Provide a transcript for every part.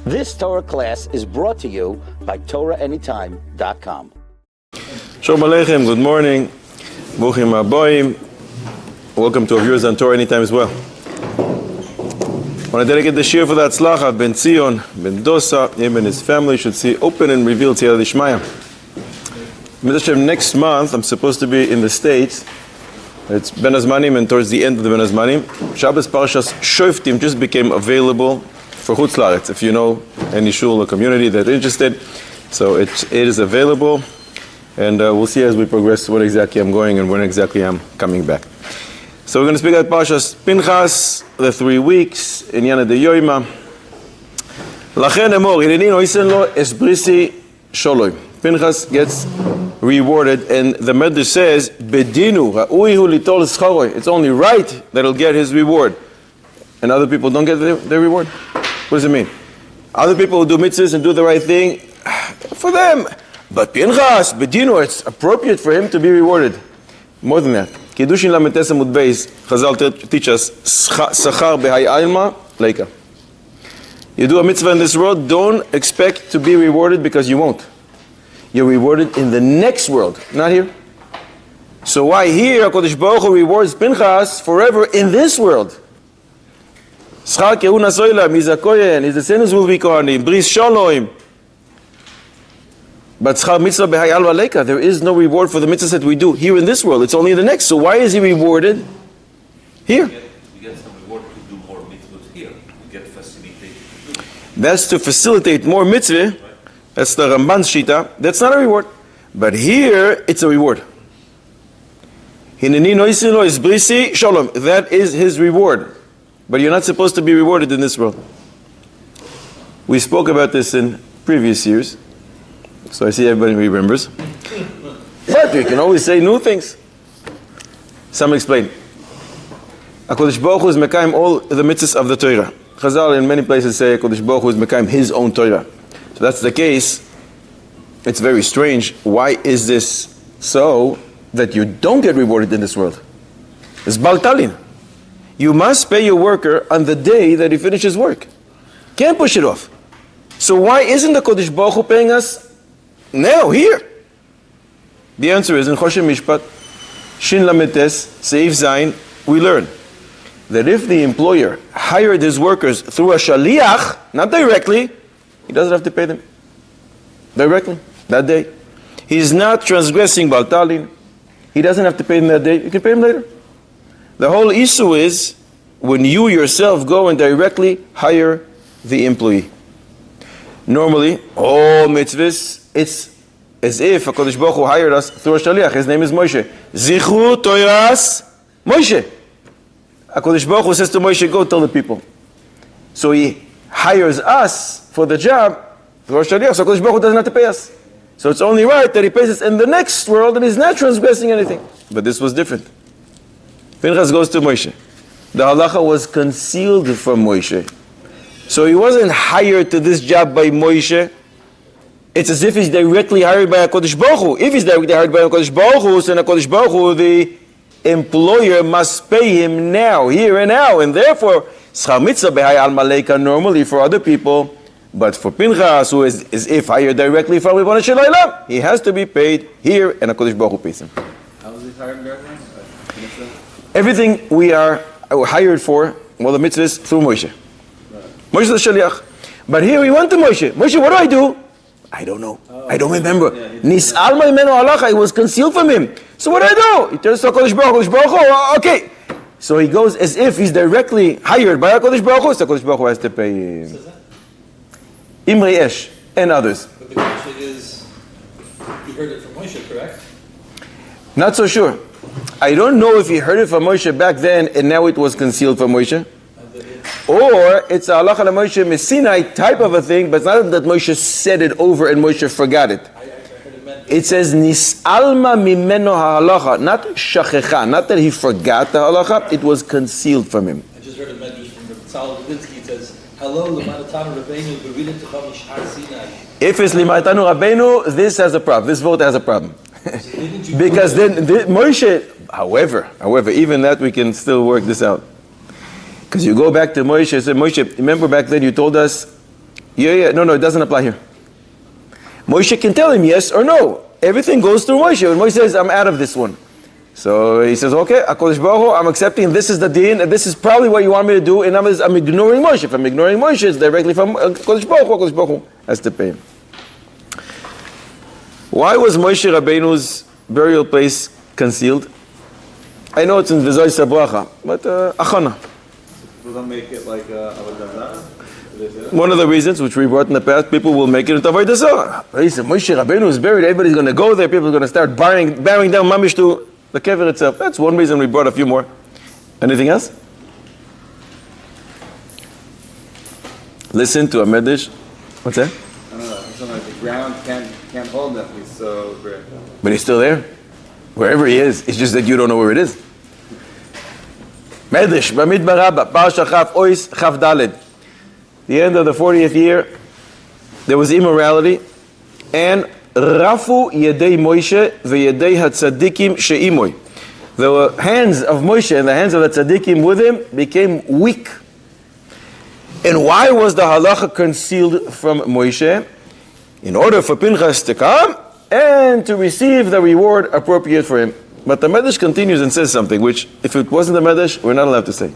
This Torah class is brought to you by TorahAnytime.com. Shalom Aleichem, good morning. Bruchim Aboim. Welcome to our viewers on Torah Anytime as well. I want to dedicate the shir for the Hatzlacha, Ben Zion, Ben Dosa, him and his family should see open and revealed Tziyah D'Shmaya. Next month, I'm supposed to be in the States. It's Ben Azmanim, and towards the end of the Ben Azmanim, Shabbos Parshas Shoftim just became available for Chutz La'aretz, if you know any shul or community that are interested. So it is available, and we'll see as we progress when exactly I'm going and when exactly I'm coming back. So we're going to speak about Parshas Pinchas, the 3 weeks, in Yana de Yoima. Lachen emor, Hineni noisen lo es brisi sholoi. Pinchas gets rewarded, and the Medrash says, Bedinu, ra'ui hu litol schoroi. It's only right that he'll get his reward. And other people don't get their reward? What does it mean? Other people who do mitzvahs and do the right thing, for them. But Pinchas, Bedinu, it's appropriate for him to be rewarded. More than that. Kiddushin Lametes Amud Beis, Chazal teach us, Sachar behai alma, leika. You do a mitzvah in this world, don't expect to be rewarded because you won't. You're rewarded in the next world, not here. So why here HaKadosh Baruch Hu rewards Pinchas forever in this world? Schar kehuna soila, mizakoyen, his descendants will be kohanim, bris shalom. But schar mitzvah behai alma leika, there is no reward for the mitzvahs that we do here in this world. It's only in the next. So why is he rewarded here? You get some reward to do more mitzvahs here. You get facilitated to do. That's to facilitate more mitzvah. Right. That's the Ramban's shita. That's not a reward. But here, it's a reward. Hineni noisin lo es brisi shalom. That is his reward. But you're not supposed to be rewarded in this world. We spoke about this in previous years. So I see everybody remembers. But we can always say new things. Some explain. HaKadosh Baruch Hu is mekayim all the mitzvahs of the Torah. Chazal in many places say HaKadosh Baruch Hu is mekayim his own Torah. So that's the case. It's very strange. Why is this so that you don't get rewarded in this world? It's baltalin. You must pay your worker on the day that he finishes work. Can't push it off. So why isn't the HaKadosh Baruch Hu paying us now, here? The answer is in Choshen Mishpat, Shin Lametes, Seif Zayin, we learn that if the employer hired his workers through a shaliach, not directly, he doesn't have to pay them directly that day. He's not transgressing Baltalin. He doesn't have to pay them that day. You can pay them later. The whole issue is when you yourself go and directly hire the employee. Normally, all mitzvahs, it's as if HaKadosh Baruch Hu hired us through a shaliach. His name is Moshe. Zichru Toras Moshe. HaKadosh Baruch Hu says to Moshe, go tell the people. So he hires us for the job through a shaliach, so HaKadosh Baruch Hu doesn't have to pay us. So it's only right that he pays us in the next world and he's not transgressing anything. But this was different. Pinchas goes to Moshe. The halacha was concealed from Moshe. So he wasn't hired to this job by Moshe. It's as if he's directly hired by HaKadosh Baruch Hu. If he's directly hired by HaKadosh Baruch Hu, then HaKadosh Baruch Hu, the employer, must pay him now, here and now. And therefore, schar mitzvah behai alma leika normally for other people, but for Pinchas, who is if hired directly from Ribbon Shel Olam, he has to be paid here, and HaKadosh Baruch Hu pays him. How is he hired directly? Everything we are hired for, well, the mitzvah is through Moshe. Moshe is the shaliach. But here we went to Moshe. Moshe, what do? I don't know. I don't remember. Nis alma imenu halacha. It was concealed from him. So what do? He turns to HaKadosh Baruch Hu. Okay. So he goes as if he's directly hired by HaKadosh Baruch Hu. So HaKadosh Baruch Hu has to pay him. Imri Esh and others. But the question is, you heard it from Moshe, correct? Not so sure. I don't know if he heard it from Moshe back then and now it was concealed from Moshe. Or it's a halacha Moshe Messinai type of a thing, but it's not that Moshe said it over and Moshe forgot it. It says Nis alma mimeno halacha, not shachecha, not that he forgot the halacha, it was concealed from him. I just heard a message from the Tzal Levinsky. It says, "Hello, L'Maratanu Rabbeinu, Beridin Tucham Mishar Sinai." If it's L'Maratanu Rabbeinu, this has a problem. This vote has a problem. Because then Moshe, however, even that we can still work this out. Because you go back to Moshe and say, Moshe, remember back then you told us No, it doesn't apply here. Moshe can tell him yes or no. Everything goes through Moshe. When Moshe says, I'm out of this one. So he says, okay, HaKadosh Baruch Hu, I'm accepting this is the din, and this is probably what you want me to do, and I'm ignoring Moshe. If I'm ignoring Moshe, it's directly from HaKadosh Baruch Hu has to pay him. Why was Moshe Rabbeinu's burial place concealed? I know it's in V'zoi Sabracha, but achana. Will that make it like Avodah Zarah? One of the reasons, which we brought in the past, people will make it into Avodah Zarah. Listen, Moshe Rabbeinu is buried, everybody's going to go there, people are going to start bowing down mamish to the kever itself. That's one reason we brought a few more. Anything else? Listen to a medrash. What's that? I don't know. Something like the ground can't hold him. He's so great. But he's still there. Wherever he is, it's just that you don't know where it is. Medrash, Bamidbar Rabba, Parsha Chaf Ois Chaf Daled. The end of the 40th year, there was immorality, and Rafu Yedei Moshe veYedei HaTzadikim She'imoy. The hands of Moshe and the hands of the tzaddikim with him became weak. And why was the halacha concealed from Moshe? In order for Pinchas to come and to receive the reward appropriate for him. But the Medrash continues and says something which, if it wasn't the Medrash, we're not allowed to say.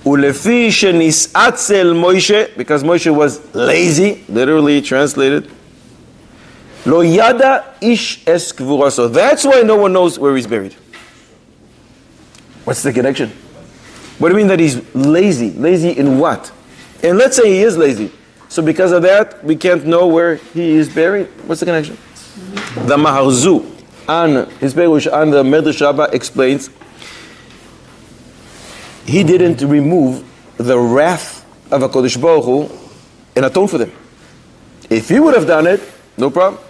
Ulefi shenisatzel Moshe, because Moshe was lazy, literally translated. Lo yada ish es kvuraso. That's why no one knows where he's buried. What's the connection? What do you mean that he's lazy? Lazy in what? And let's say he is lazy. So because of that, we can't know where he is buried. What's the connection? The Maharzu on his Perush on the Medrash Rabbah explains he didn't remove the wrath of HaKadosh Baruch Hu and atone for them. If he would have done it, no problem.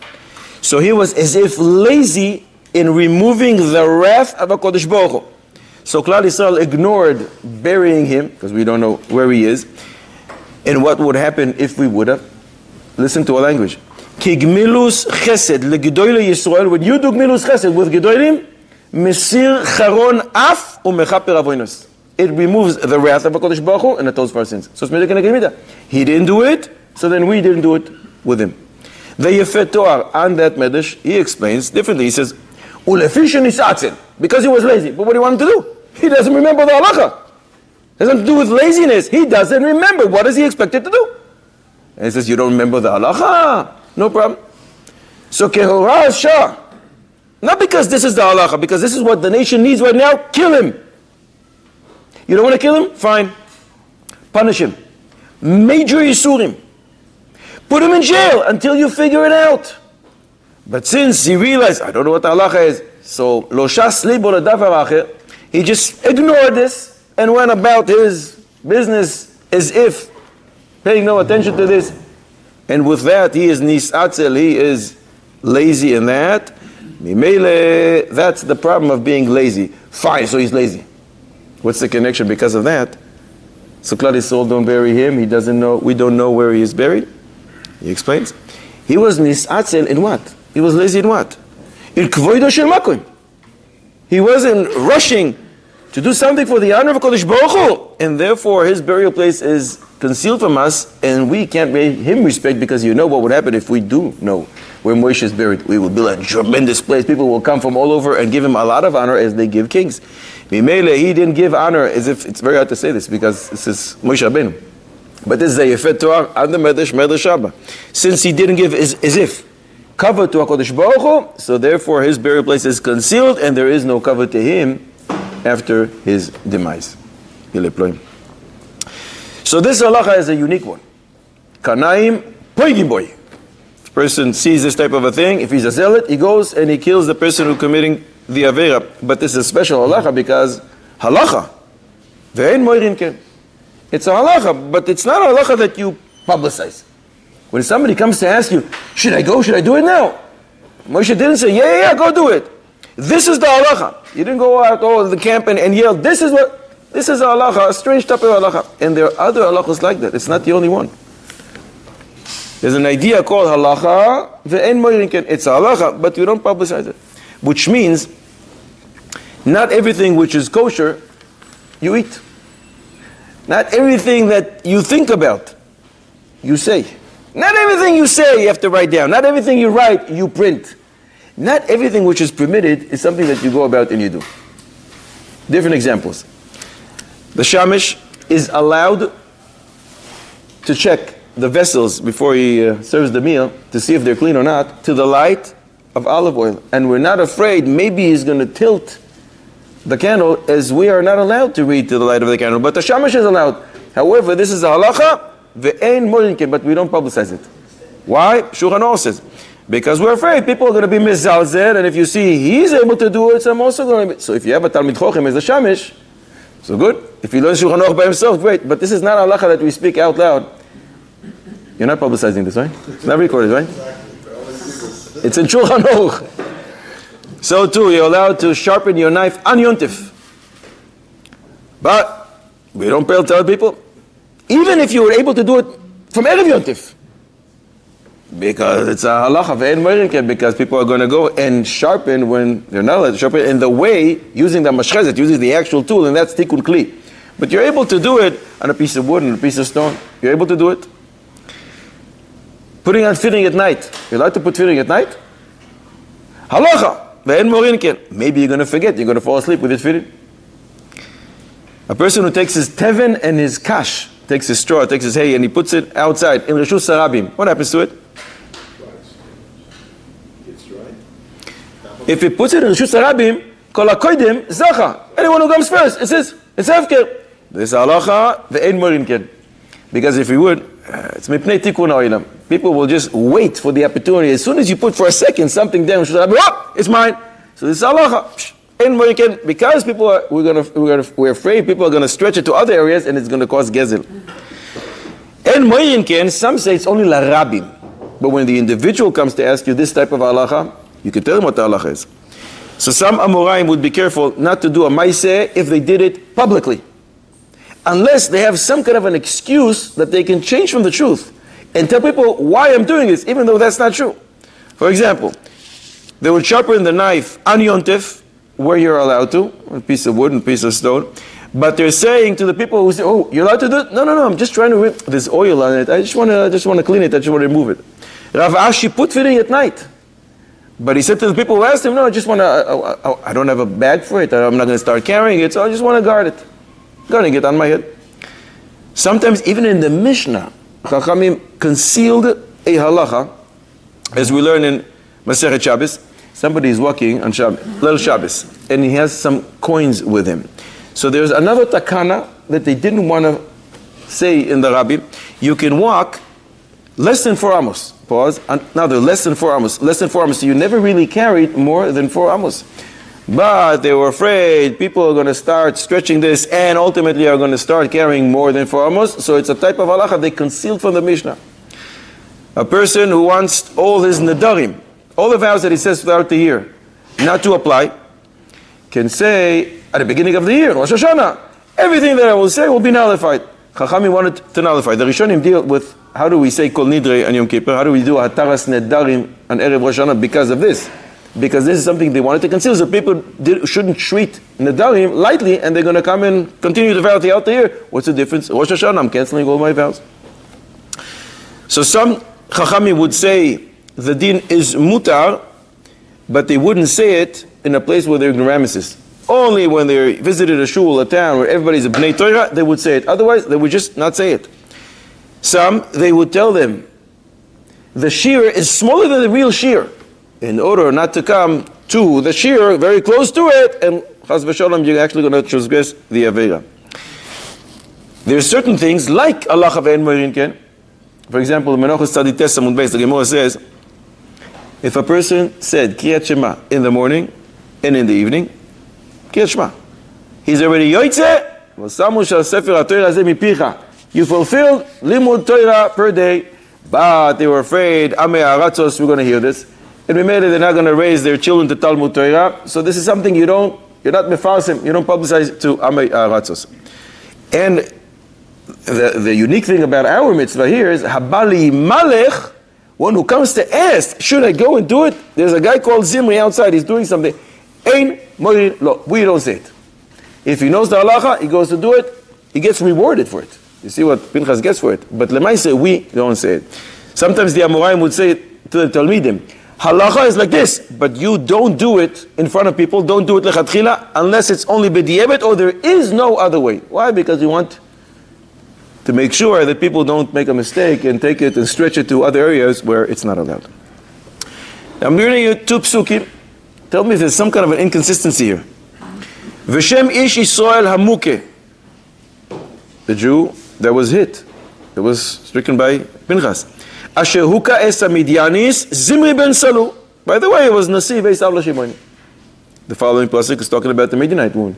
So he was as if lazy in removing the wrath of HaKadosh Baruch Hu. So Klal Yisrael ignored burying him, because we don't know where he is. And what would happen if we would have? Listen to our language. Kigmilus chesed legedoyle Yisrael. When you do gmilus chesed with gedolim, mesir charon af umechaper avonos. It removes the wrath of HaKadosh Baruch Hu and atones for our sins. So it's medek and he didn't do it, so then we didn't do it with him. The Yefet Toar on that medrash, he explains differently. He says, Ulefishin isatzin, because he was lazy. But what do you want him to do? He doesn't remember the halacha. It has nothing to do with laziness. He doesn't remember. What is he expected to do? And he says, you don't remember the halacha? No problem. So Kehorah Shah, not because this is the halacha, because this is what the nation needs right now, kill him. You don't want to kill him? Fine. Punish him. Major Yisurim. Put him in jail until you figure it out. But since he realized, I don't know what the halacha is, so lo shas libo ledavar acher, he just ignored this and went about his business as if paying no attention to this. And with that, he is nisatzel, he is lazy in that. Mimele, that's the problem of being lazy. Fine, so he's lazy. What's the connection because of that? So Klal Yisrael don't bury him. He doesn't know. We don't know where he is buried. He explains. He was nisatzel in what? He was lazy in what? In kvoido shel makom. He wasn't rushing to do something for the honor of HaKadosh Baruch Hu, and therefore his burial place is concealed from us, and we can't pay him respect because you know what would happen if we do know where Moshe is buried. We will build a tremendous place. People will come from all over and give him a lot of honor as they give kings. Mimele, he didn't give honor as if, it's very hard to say this because this is Moshe Rabbeinu. But this is a Yefet Torah and the Medrash Rabbah. Since he didn't give as if cover to HaKadosh Baruch Hu, so therefore his burial place is concealed and there is no cover to him after his demise. So this halacha is a unique one. Kanaim poigi boy. If a person sees this type of a thing, if he's a zealot, he goes and he kills the person who's committing the avera. But this is a special halacha because halacha, ve'en moirin ken. It's a halacha, but it's not a halacha that you publicize. When somebody comes to ask you, should I go, should I do it now? Moshe didn't say, yeah, go do it. This is the halacha. You didn't go out all the camp and yell, this is a halacha, a strange type of halacha. And there are other halachas like that. It's not the only one. There's an idea called halacha, ve'en moirin ken. It's a halacha, but you don't publicize it. Which means, not everything which is kosher, you eat. Not everything that you think about, you say. Not everything you say you have to write down. Not everything you write, you print. Not everything which is permitted is something that you go about and you do. Different examples. The shamish is allowed to check the vessels before he serves the meal to see if they're clean or not to the light of olive oil. And we're not afraid maybe he's going to tilt the candle, as we are not allowed to read to the light of the candle. But the shamash is allowed. However, this is a halacha, ve'ein morinke, but we don't publicize it. Why? Shulchan Aruch says, because we're afraid people are going to be mizalzel, and if you see he's able to do it, so I'm also going to be. So if you have a Talmid Chochem as a shamish, so good. If he learns Shulchan Aruch by himself, great. But this is not a halacha that we speak out loud. You're not publicizing this, right? It's not recorded, right? It's in Shulchan Aruch. So too, you're allowed to sharpen your knife on Yontif. But we don't tell people, even if you were able to do it from Erev Yontif, because it's a halacha ve'en morinke, because people are going to go and sharpen when they're not allowed to sharpen in the way, using the mashchezet, using the actual tool, and that's tikkun kli. But you're able to do it on a piece of wood and a piece of stone. You're able to do it. Putting on tefillin at night. You're allowed to put tefillin at night? Halacha. Maybe you're going to forget. You're going to fall asleep with your tefillin. A person who takes his teven and his kash, takes his straw, takes his hay, and he puts it outside in Reshus Harabim. What happens to it? If he puts it in Reshus Harabim, kol hakoidim zacha. Anyone who comes first, it says it's hefker. This halacha ve'ein morinken. Because if we would, it's mipnei tikkun ha'olam. People will just wait for the opportunity. As soon as you put for a second something down, it's mine. So this is halacha. Because people are, we're afraid people are going to stretch it to other areas and it's going to cause gezel. Some say it's only larabim. But when the individual comes to ask you this type of halacha, you can tell them what the halacha is. So some Amoraim would be careful not to do a maiseh if they did it publicly. Unless they have some kind of an excuse that they can change from the truth and tell people why I'm doing this, even though that's not true. For example, they would sharpen the knife on Yontif, where you're allowed to, a piece of wood and a piece of stone. But they're saying to the people who say, oh, you're allowed to do it? No, I'm just trying to, there's oil on it. I just want to clean it. I just want to remove it. Rav Ashi put tefillin at night. But he said to the people who asked him, no, I just want to, I don't have a bag for it. I'm not going to start carrying it, so I just want to guard it. Guarding it on my head. Sometimes even in the Mishnah, Chachamim concealed a halacha, as we learn in Masechet Shabbos. Somebody is walking on Leil Shabbos, and he has some coins with him. So there's another takana that they didn't want to say in the Rabbi. You can walk less than 4 amos. Pause. Now they're less than 4 amos. Less than 4 amos. So you never really carried more than 4 amos. But they were afraid people are going to start stretching this and ultimately are going to start carrying more than 4 amos. So it's a type of halacha they concealed from the Mishnah. A person who wants all his nedarim, all the vows that he says throughout the year, not to apply, can say at the beginning of the year, Rosh Hashanah, everything that I will say will be nullified. Chachamim wanted to nullify. The Rishonim deal with how do we say Kol Nidre on Yom Kippur, how do we do Hataras Nedarim on Erev Rosh Hashanah because of this. Because this is something they wanted to conceal, so people shouldn't treat Nedarim lightly, and they're going to come and continue to vow throughout the year. What's the difference? Rosh Hashanah, I'm canceling all my vows. So some Chachamim would say the din is mutar, but they wouldn't say it in a place where they're ignoramuses. Only when they visited a shul, a town where everybody's a bnei Torah, they would say it. Otherwise, they would just not say it. Some, they would tell them, the shear is smaller than the real shear, in order not to come to the shear very close to it, and chas v'sholom, you're actually going to transgress the avera. There are certain things like Allah ve'en morinken. For example, Menachos Tzaddik Tes Amud Beis, the Gemara says, if a person said Kriyat Shema in the morning and in the evening, Kriyat Shema, he's already Yoitze, V'samu shal Sefer HaTorah hazeh mipicha. You fulfilled Limud Torah per day, but they were afraid, Amei Haratzos, we're going to hear this, and we made it, they're not going to raise their children to Talmud Torah, so this is something you're not mefarsim, you don't publicize to Amei Haratzos. And the unique thing about our mitzvah here is Habali Malech, one who comes to ask, should I go and do it? There's a guy called Zimri outside, he's doing something. Ein morin lo. We don't say it. If he knows the halacha, he goes to do it, he gets rewarded for it. You see what Pinchas gets for it. But Lemaise, we don't say it. Sometimes the Amoraim would say it to the Talmidim. Halacha is like this, but you don't do it in front of people. Don't do it lechatchila unless it's only b'di'evet or there is no other way. Why? Because you want to make sure that people don't make a mistake and take it and stretch it to other areas where it's not allowed. I'm reading you 2 psukim. Tell me if there's some kind of an inconsistency here. V'shem ish Yisrael hamuke. The Jew that was hit, that was stricken by Pinchas. Asher huka es Midyanis Zimri ben Salu. By the way, it was Nasi Ve'esav Lashimoni. The following pasuk is talking about the Midianite woman.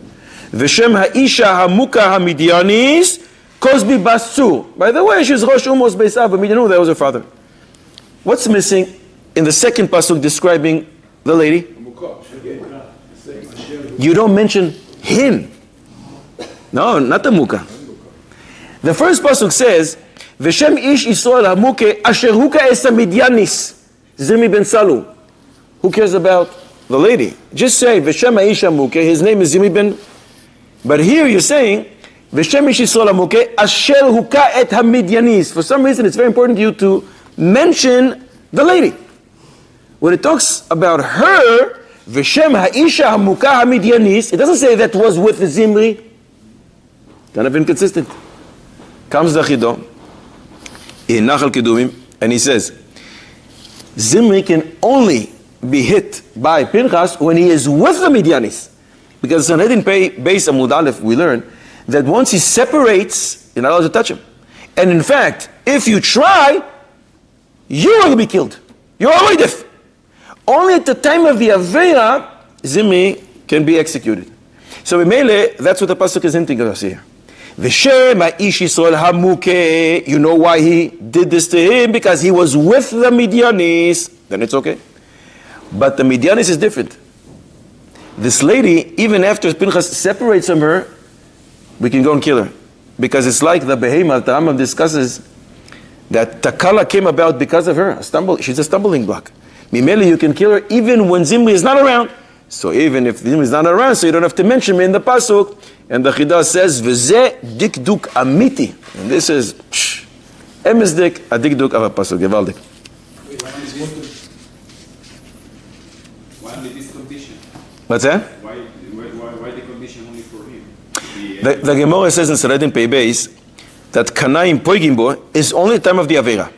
V'shem ha'isha hamuka haMidyanis Kozbi Basu. By the way, she's Rosh Umos Ve'esav Midianu. That was her father. What's missing in the second pasuk describing the lady? You don't mention him. No, not the muka. The first pasuk says, "V'shem ish Yisrael hamuke asher huka es Midyanis Zimri ben Salu." Who cares about the lady? Just say "V'shem ish hamuke." His name is Zimri ben. But here you're saying "V'shem ish Yisrael hamuke asher huka et Midyanis." For some reason, it's very important to you to mention the lady. When it talks about her, "V'shem ha'isha hamuka haMidyanis," it doesn't say that was with the Zimri. Kind of inconsistent. Comes the Chido in Nachal Kedumim, and he says, Zimri can only be hit by Pinchas when he is with the Midyanis. Because Sanhedrin Beis Amud Aleph, we learn that once he separates, you're not allowed to touch him. And in fact, if you try, you're going to be killed. You're already deaf. Only at the time of the Aveira, Zimri can be executed. So in Mele, that's what the pasuk is hinting at us here. V'shem ha'ish Yisrael hamuke. You know why he did this to him? Because he was with the Midyanis. Then it's okay. But the Midyanis is different. This lady, even after Pinchas separates from her, we can go and kill her. Because it's like the behemoth, the Rambam discusses, that Takala came about because of her. She's a stumbling block. Mimeli, you can kill her even when Zimri is not around. So even if Zimri is not around, so you don't have to mention me in the pasuk. And the Chidah says, "V'zeh dikduk amiti," and this is emesdik a dikduk of a pasuk. Gevaldik. Why only this condition? What's that? Why the condition only for him? The Gemara says in Sanhedrin Pei Beis that Kanaim Poigimbo is only the time of the Aveira.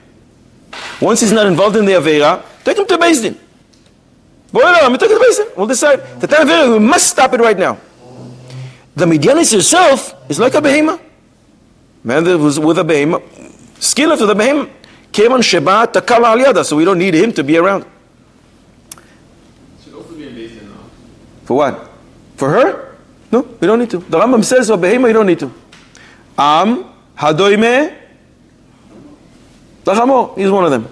Once he's not involved in the Aveira, take him to Beis Din. Boy, no, take him to Beis Din. We'll decide. The time of Aveira, we must stop it right now. The Midyanis herself is like a behemoth. Man that was with a behemoth, skill after the behemoth, came on Sheba Takala al Yada, so we don't need him to be around. Should also be in Beis Din now. For what? For her? No, we don't need to. The Rambam says for behemoth you don't need to. Hadoime Lachamor, he's one of them.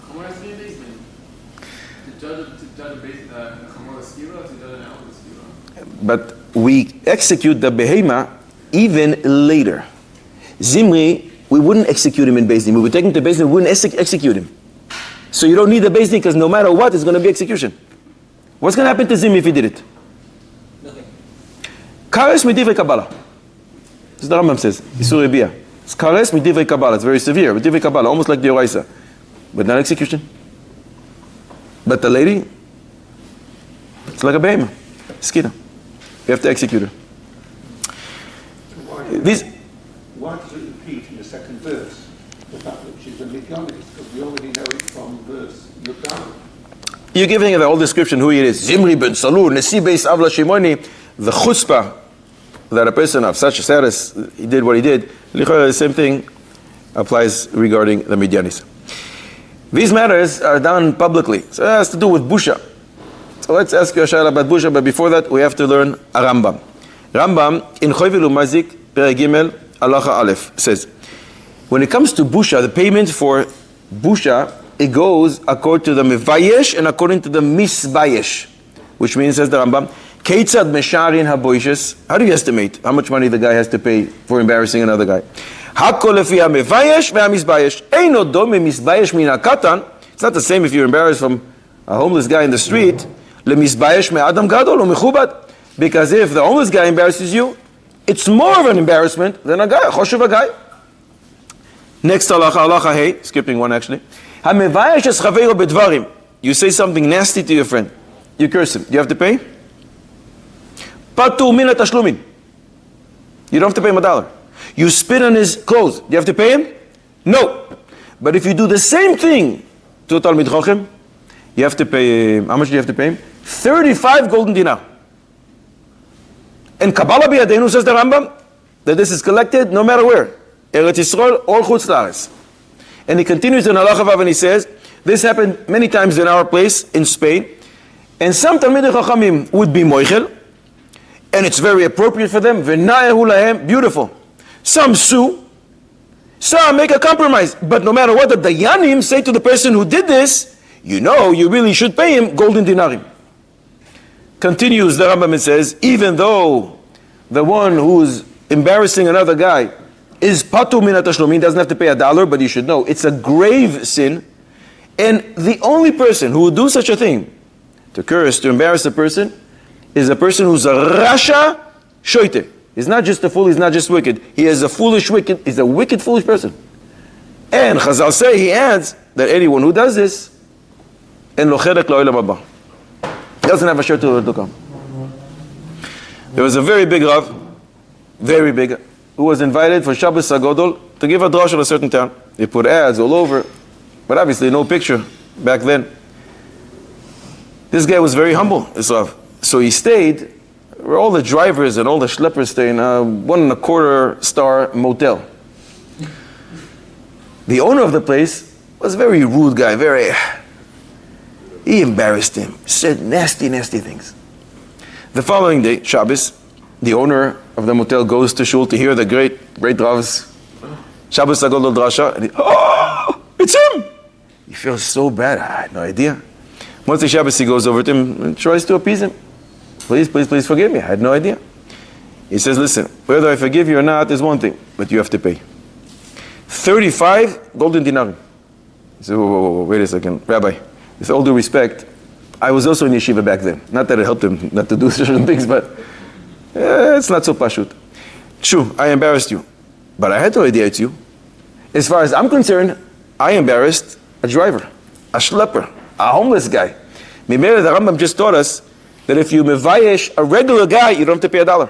Chamor has to be in Beis Din. To judge a Beis Chamor Skila, to judge an animal Skila. But we execute the behemoth even later. Zimri, we wouldn't execute him in Beis Din. We would take him to Beis Din, we wouldn't execute him. So you don't need the Beis Din because no matter what, it's going to be execution. What's going to happen to Zimri if he did it? Nothing. Kares midivrei Kabbalah. This is the Rambam says. Isur Rebia. It's kares midivrei Kabbalah. It's very severe. Midivrei Kabbalah, almost like the Oraisa. But not execution. But the lady, it's like a behemoth. Skina. You have to execute her. Why does it repeat in the second verse the fact that she's a Midyanis? Because we already know it from verse Yudam. You're giving the whole description who he is. Zimri ben Salur, Nesi Beis Avla Shimoni, the chutzpah that a person of such a status, he did what he did. The same thing applies regarding the Midyanis. These matters are done publicly. So it has to do with Busha. So let's ask you a shayla about Busha, but before that we have to learn a Rambam. Rambam in Choyvel Umazik, Perek Gimel, Halacha Aleph says, when it comes to Busha, the payment for Busha, it goes according to the Mevayesh and according to the Misbayesh, which means, says the Rambam, Keitzad Mesharin Haboishes. How do you estimate how much money the guy has to pay for embarrassing another guy? Hakol lefi hamevayesh ve'hamizbayesh. Eino dome misbayesh min hakatan. It's not the same if you're embarrassed from a homeless guy in the street. Lemisbayesh me'adam gadol u'mechubad. Because if the homeless guy embarrasses you, it's more of an embarrassment than a guy, a choshev a guy. Next halacha, halacha hey, skipping one actually. Hamevayesh es chaveiro bedvarim. You say something nasty to your friend. You curse him. Do you have to pay? Patur min hatashlumin. You don't have to pay him $1. You spit on his clothes. Do you have to pay him? No. But if you do the same thing to a Talmid Chacham, you have to pay him. How much do you have to pay him? 35 golden dinar. And Kabbalah B'Yadeinu, says the Rambam, that this is collected no matter where. Eretz Yisrael or Chutz La'aretz. And he continues in Halacha Vav and he says, this happened many times in our place in Spain. And some Talmidei Chachamim would be moichel, and it's very appropriate for them. V'nayehu lahem, beautiful. Some sue, some make a compromise. But no matter what the Dayanim say to the person who did this, you know you really should pay him golden dinarim. Continues the Rambam and says, even though the one who's embarrassing another guy is patur min hatashlumin, doesn't have to pay $1, but you should know it's a grave sin. And the only person who would do such a thing, to curse, to embarrass a person, is a person who's a rasha shoite. He's not just a fool, he's not just wicked. He is a foolish wicked, he's a wicked, foolish person. And Chazal say, he adds, that anyone who does this, en lo cherek la'olam haba, doesn't have a share to come. There was a very big Rav, very big, who was invited for Shabbos HaGodol to give a drash in a certain town. They put ads all over, but obviously no picture back then. This guy was very humble, this Rav. So he stayed where all the drivers and all the schleppers stay in a 1.25 star motel. The owner of the place was a very rude guy, he embarrassed him, said nasty, nasty things. The following day, Shabbos, the owner of the motel goes to shul to hear the great Rav's Shabbos HaGodol drasha, and oh, it's him! He feels so bad, I had no idea. Once the Shabbos, he goes over to him and tries to appease him. Please, please, please forgive me, I had no idea. He says, listen, whether I forgive you or not is one thing, but you have to pay 35 golden dinarim. He said, whoa, wait a second, Rabbi, with all due respect, I was also in yeshiva back then. Not that it helped him not to do certain things, but it's not so pashut. True, I embarrassed you, but I had no idea it's you. As far as I'm concerned, I embarrassed a driver, a schlepper, a homeless guy. Mimere, the Rambam just taught us that if you mevayesh a regular guy, you don't have to pay $1.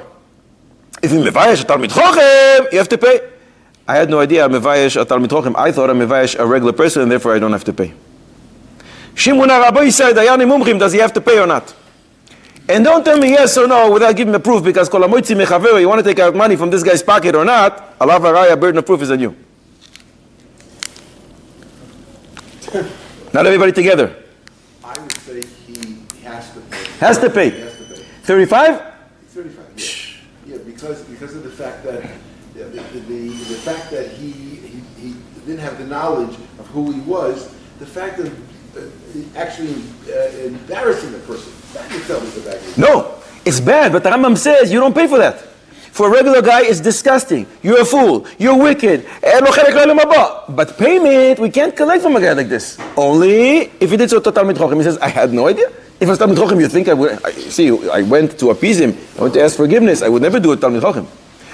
If you mevayesh a Talmid Chochem, you have to pay. I had no idea I'm mevayesh a Talmid Chochem. I thought I'm mevayesh a regular person, and therefore I don't have to pay. Shimon HaRabbi said, Dayanim Mumchim, does he have to pay or not? And don't tell me yes or no without giving me proof, because kol hamoitzi mechavero, you want to take out money from this guy's pocket or not, alav haraya, burden of proof is on you. Not everybody together. I would say he has to pay. Has to pay. He has to pay. 35? 35. Yeah, because of the fact that the fact that he didn't have the knowledge of who he was, the fact of actually embarrassing the person. That itself is a bad thing. No, it's bad, but the Rambam says you don't pay for that. For a regular guy, it's disgusting. You're a fool. You're wicked. But payment, we can't collect from a guy like this. Only if he did so to Talmid Chochem. He says, I had no idea. If it was Talmid Chochem, you think I would... I went to appease him. I went to ask forgiveness. I would never do it Talmid Chochem.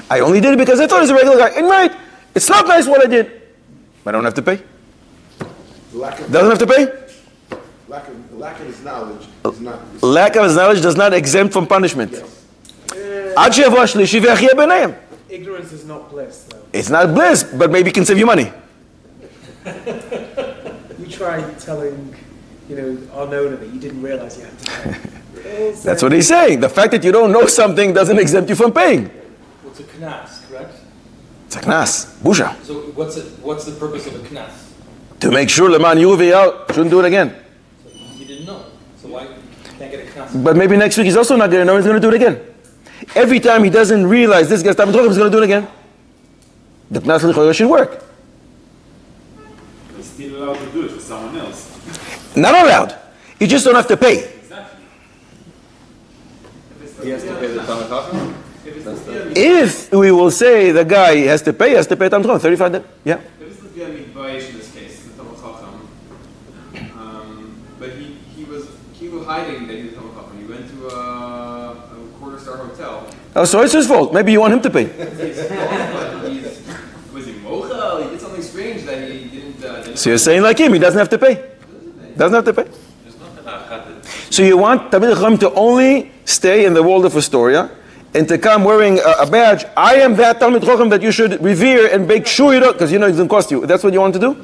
I only did it because I thought he was a regular guy. And right, it's not nice what I did. But I don't have to pay. Doesn't have to pay? Lack of his knowledge is not... Lack of his knowledge does not exempt from punishment. Yes. Ignorance is not bliss, though. It's not bliss, but maybe it can save you money. You tried telling, our owner that you didn't realize you had to pay. That's what he's saying. The fact that you don't know something doesn't exempt you from paying. What's a knas, correct? It's a knas, busha. So what's the purpose of a knas? To make sure Leman Yuviyah shouldn't do it again. So he didn't know. So why can't get a knas? But maybe next week he's also not going to know, he's going to do it again. Every time he doesn't realize this guy's Talmid Chochem, he's going to do it again. The knas l'choyer should work. He's still allowed to do it for someone else. Not allowed. You just don't have to pay. Exactly. He has to pay the Talmid Chochem? If we will say the guy has to pay Talmid Chochem, 35 then. Yeah. There is the Mi'bayish in this case, the Talmid Chochem. But he was hiding that he was Talmid Chochem. He went to a quarter-star hotel. Oh, so it's his fault. Maybe you want him to pay. Was he mocha? He did something strange. So you're saying like him, he doesn't have to pay. Doesn't have to pay. So you want Talmid Chacham to only stay in the world of Astoria and to come wearing a badge. I am that Talmid Chacham that you should revere and make sure you don't, because you know it doesn't cost you. That's what you want to do?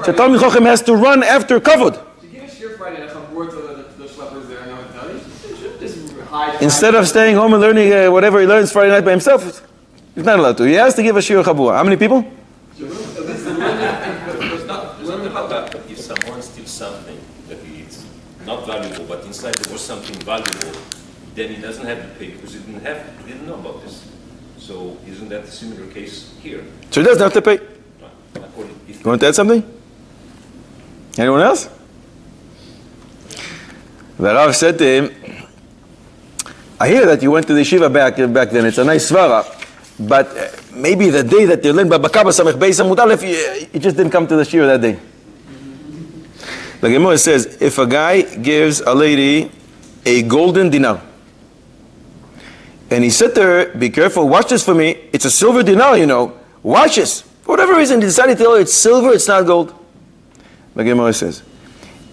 So Talmid Chacham has to run after kavod. Instead of staying home and learning whatever he learns Friday night by himself, he's not allowed to. He has to give a shiur chabura. How many people? If someone steals something that is not valuable, but inside there was something valuable, then he doesn't have to pay because he didn't know about this. So isn't that a similar case here? So he doesn't have to pay. You want to add something? Anyone else? The Rav said to him, I hear that you went to the yeshiva back then. It's a nice svara. But maybe the day that you learned Babakaba Samech Beis Amud Aleph, you just didn't come to the shiur that day. The Gemara says, if a guy gives a lady a golden dinar, and he said to her, be careful, watch this for me, it's a silver dinar, you know, watch this. For whatever reason, he decided to tell her it's silver, it's not gold. The Gemara says,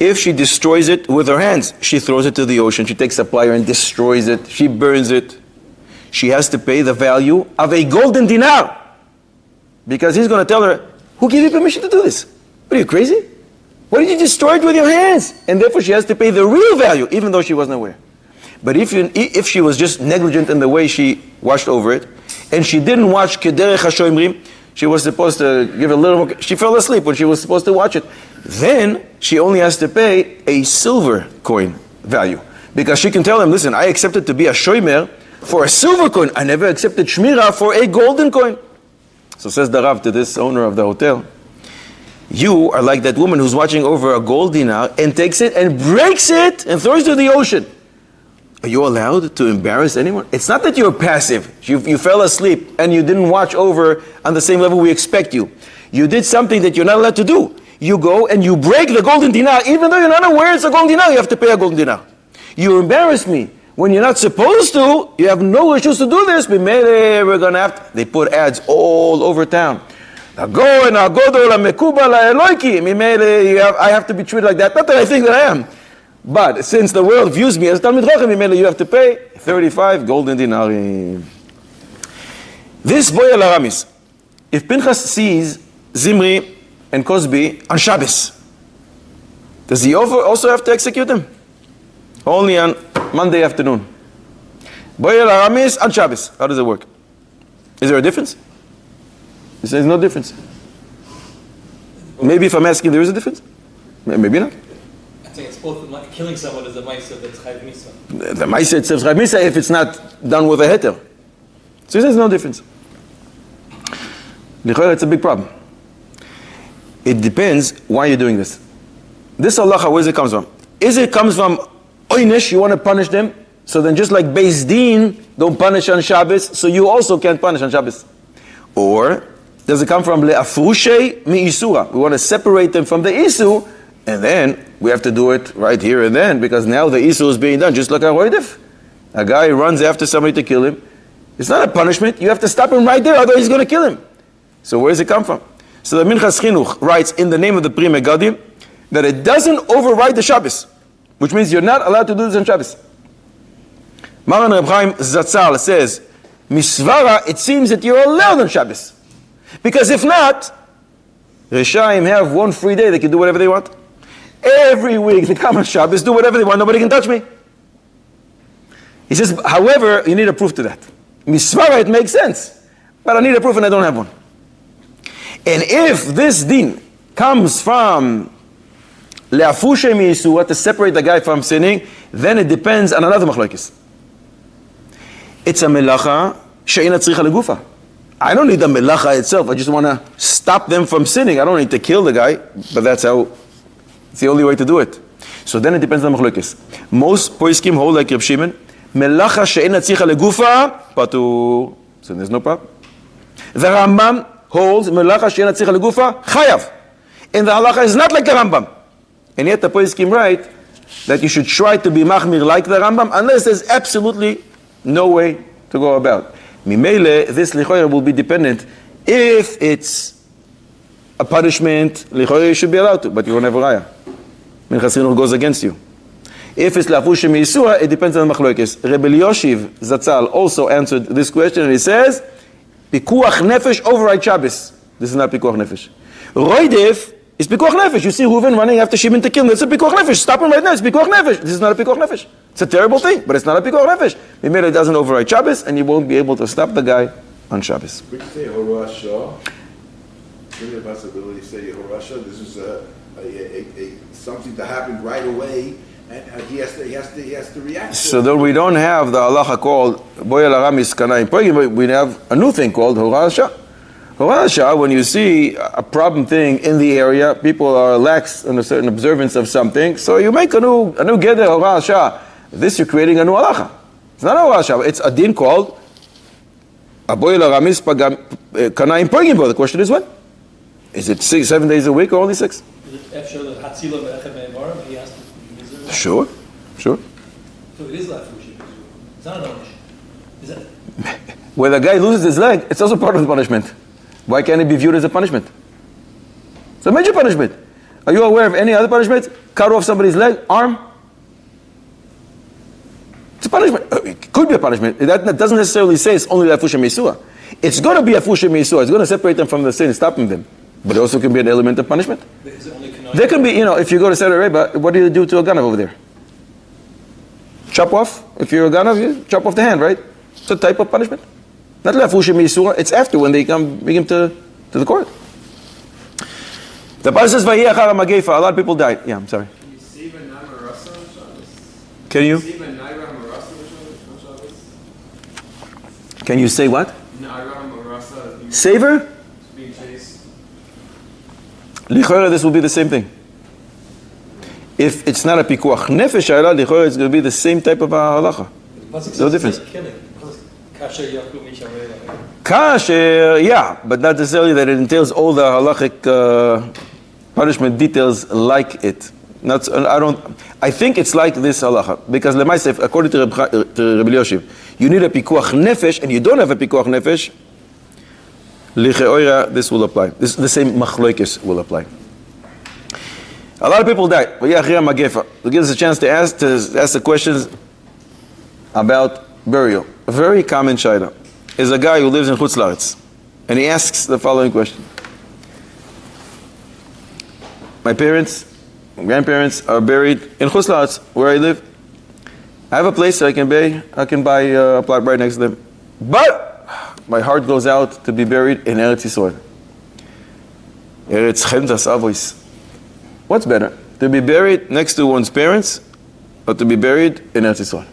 if she destroys it with her hands, she throws it to the ocean, she takes a plier and destroys it, she burns it, she has to pay the value of a golden dinar. Because he's going to tell her, who gave you permission to do this? What are you, crazy? Why did you destroy it with your hands? And therefore she has to pay the real value, even though she wasn't aware. But if she was just negligent in the way she watched over it, and she didn't watch Kederech HaShoimrim, she was supposed to give a little more, she fell asleep when she was supposed to watch it, then she only has to pay a silver coin value. Because she can tell him, listen, I accepted to be a shoimer for a silver coin. I never accepted shmira for a golden coin. So says the Rav to this owner of the hotel, you are like that woman who's watching over a gold dinar and takes it and breaks it and throws it to the ocean. Are you allowed to embarrass anyone? It's not that you're passive. You fell asleep and you didn't watch over on the same level we expect you. You did something that you're not allowed to do. You go and you break the golden dinar, even though you're not aware it's a golden dinar, you have to pay a golden dinar. You embarrass me when you're not supposed to. You have no issues to do this. We're gonna have to. They put ads all over town. I have to be treated like that. Not that I think that I am. But since the world views me as Talmid Chacham, you have to pay 35 golden dinari. This boy al-Aramis, if Pinchas sees Zimri and Cosby on Shabbos, does he also have to execute them? Only on Monday afternoon. Boy al-Aramis on Shabbos. How does it work? Is there a difference? He says no difference. Maybe if I'm asking, there is a difference? Maybe not. I think it's both killing someone is a ma'aseh that's chayv misa. The ma'aseh itself is chayv misa if it's not done with a heter. So he says no difference. It's a big problem. It depends why you're doing this. This halacha, where does it come from? Is it comes from oynish, you want to punish them, so then just like Beis Din don't punish on Shabbos, so you also can't punish on Shabbos? Or does it come from le'afrushe mi'isura? We want to separate them from the isu, and then we have to do it right here and then, because now the isu is being done, just like a roidif. A guy runs after somebody to kill him. It's not a punishment. You have to stop him right there, otherwise he's going to kill him. So where does it come from? So the Minchas Chinuch writes in the name of the Pri Megadim that it doesn't override the Shabbos, which means you're not allowed to do this on Shabbos. Maran Reb Chaim Zatzal says, Misvara, it seems that you're allowed on Shabbos. Because if not, Rishaim have one free day, they can do whatever they want. Every week they come on Shabbos, do whatever they want, nobody can touch me. He says, however, you need a proof to that. Misvara, it makes sense, but I need a proof and I don't have one. And if this din comes from le'afushe mi'isura, to separate the guy from sinning, then it depends on another machlokes. It's a melacha she'ina tzricha legufa. I don't need the melacha itself. I just want to stop them from sinning. I don't need to kill the guy, but it's the only way to do it. So then it depends on the machlokes. Most poskim hold like Reb Shimon, melacha she'ina tzricha legufa, patur. So there's no problem. The Rambam holds melacha she'ina tzricha legufa, chayav. And the halacha is not like the Rambam. And yet the poskim write that you should try to be machmir like the Rambam, unless there's absolutely no way to go about. Mimele, this lichoyer will be dependent if it's a punishment, you should be allowed to, but you don't have a raya. Minchas Chinuch goes against you. If it's lafush meisura, it depends on the machlokes. Rebbe Yoshiv Zatzal also answered this question, and he says, pikuach nefesh override Shabbos. This is not pikuach nefesh. Roidev is pikuach nefesh. You see Reuven running after Shimon to kill him. It's a pikuach nefesh. Stop him right now. It's pikuach nefesh. This is not a pikuach nefesh. It's a terrible thing, but it's not a pikuach nefesh. It doesn't override Shabbos, and you won't be able to stop the guy on Shabbos. Could you say Horasha? Could the possibility to say Horasha? This is something that happened right away, and he has to react. So then we don't have the halacha called Boyel Aramis Kanai Pogim. We have a new thing called Horasha. Horasha, when you see a problem thing in the area, people are lax in a certain observance of something, so you make a new geder Horasha. This you're creating a new halacha. It's not a Horasha. It's a din called Boyel Aramis Kanai Pogim. The question is when? Is it 7 days a week or only 6? Sure. So it is lafush. It's not an onish. Is it? When the guy loses his leg, it's also part of the punishment. Why can't it be viewed as a punishment? It's a major punishment. Are you aware of any other punishment? Cut off somebody's leg, arm? It's a punishment. It could be a punishment. That doesn't necessarily say it's only lafush meisura. It's going to be a fush meisura. It's going to separate them from the sin, stopping them. But it also can be an element of punishment. There can be, if you go to Saudi Arabia, what do you do to a ganav over there? Chop off? If you're a ganav, you chop off the hand, right? It's a type of punishment. Not lafush meisura. It's after when they bring him to the court. The Bible says, "Vayeh achar hamagefa." A lot of people died. Yeah, I'm sorry. Can you save a namarasa on Shabbos? Can you? Save a naira hamarasa on Shabbos? Can you say what? Naira hamarasa. Savor? Being chased. Lichora, this will be the same thing. If it's not a pikuach nefesh ayla, lichora, it's going to be the same type of halacha. No difference. Kasher, yeah, but not necessarily that it entails all the halachic punishment details like it. I think it's like this halacha because lemaisef, according to Rebbe Yoshiv, you need a pikuach nefesh, and you don't have a pikuach nefesh. Licheoira, this will apply. The same machloikis will apply. A lot of people died. It gives us a chance to ask the questions about burial. A very common shayla is a guy who lives in Chutz La'aretz, and he asks the following question: my grandparents are buried in Chutz La'aretz, where I live. I have a place that I can buy a plot right next to them, but my heart goes out to be buried in Eretz Yisrael. Eretz Chentas Avois. What's better, to be buried next to one's parents, or to be buried in Eretz Yisrael?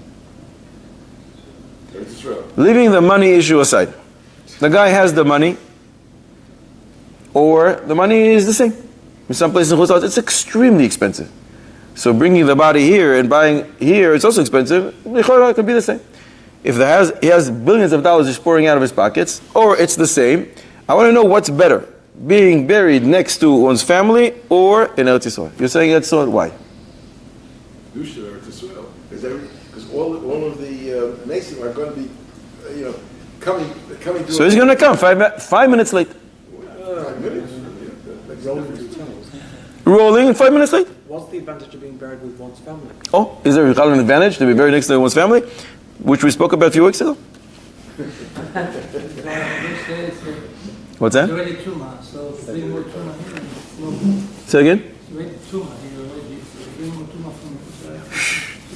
Leaving the money issue aside, the guy has the money, or the money is the same. In some places in Chutz La'aretz, it's extremely expensive. So bringing the body here and buying here, it's also expensive. It could be the same. If he has billions of dollars just pouring out of his pockets, or it's the same, I want to know what's better, being buried next to one's family or in Eretz Yisrael. You're saying Eretz Yisrael, why? Eretz Yisrael, because all of the Mason are going to be, coming to. So he's going to come 5 minutes late. 5 minutes. Rolling 5 minutes late. What's the advantage of being buried with one's family? Oh, is there an advantage to be buried next to one's family, which we spoke about a few weeks ago? What's that? Say again?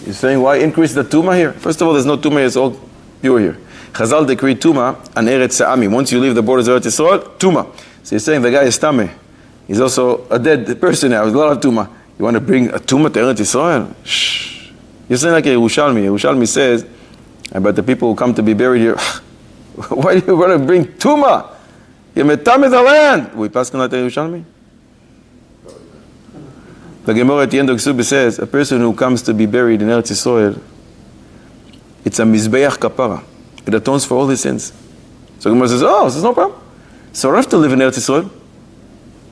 You're saying why increase the tuma here? First of all, there's no tuma here, it's all pure here. Chazal decreed tuma on Eretz Sa'ami. Once you leave the borders of Eretz Yisrael, tuma. So you're saying the guy is tameh. He's also a dead person now. There's a lot of tuma. You want to bring a tuma to Eretz Yisrael? Shh. You're saying like a Yerushalmi. Yerushalmi says about the people who come to be buried here, why do you want to bring tuma? You're metameh the land. We pass on like a Yerushalmi? The Gemara at the end of Ksubi says, a person who comes to be buried in Eretz Yisrael, it's a mizbeach kapara. It atones for all his sins. So the Gemara says, oh, there's no problem. So I don't have to live in Eretz Yisrael.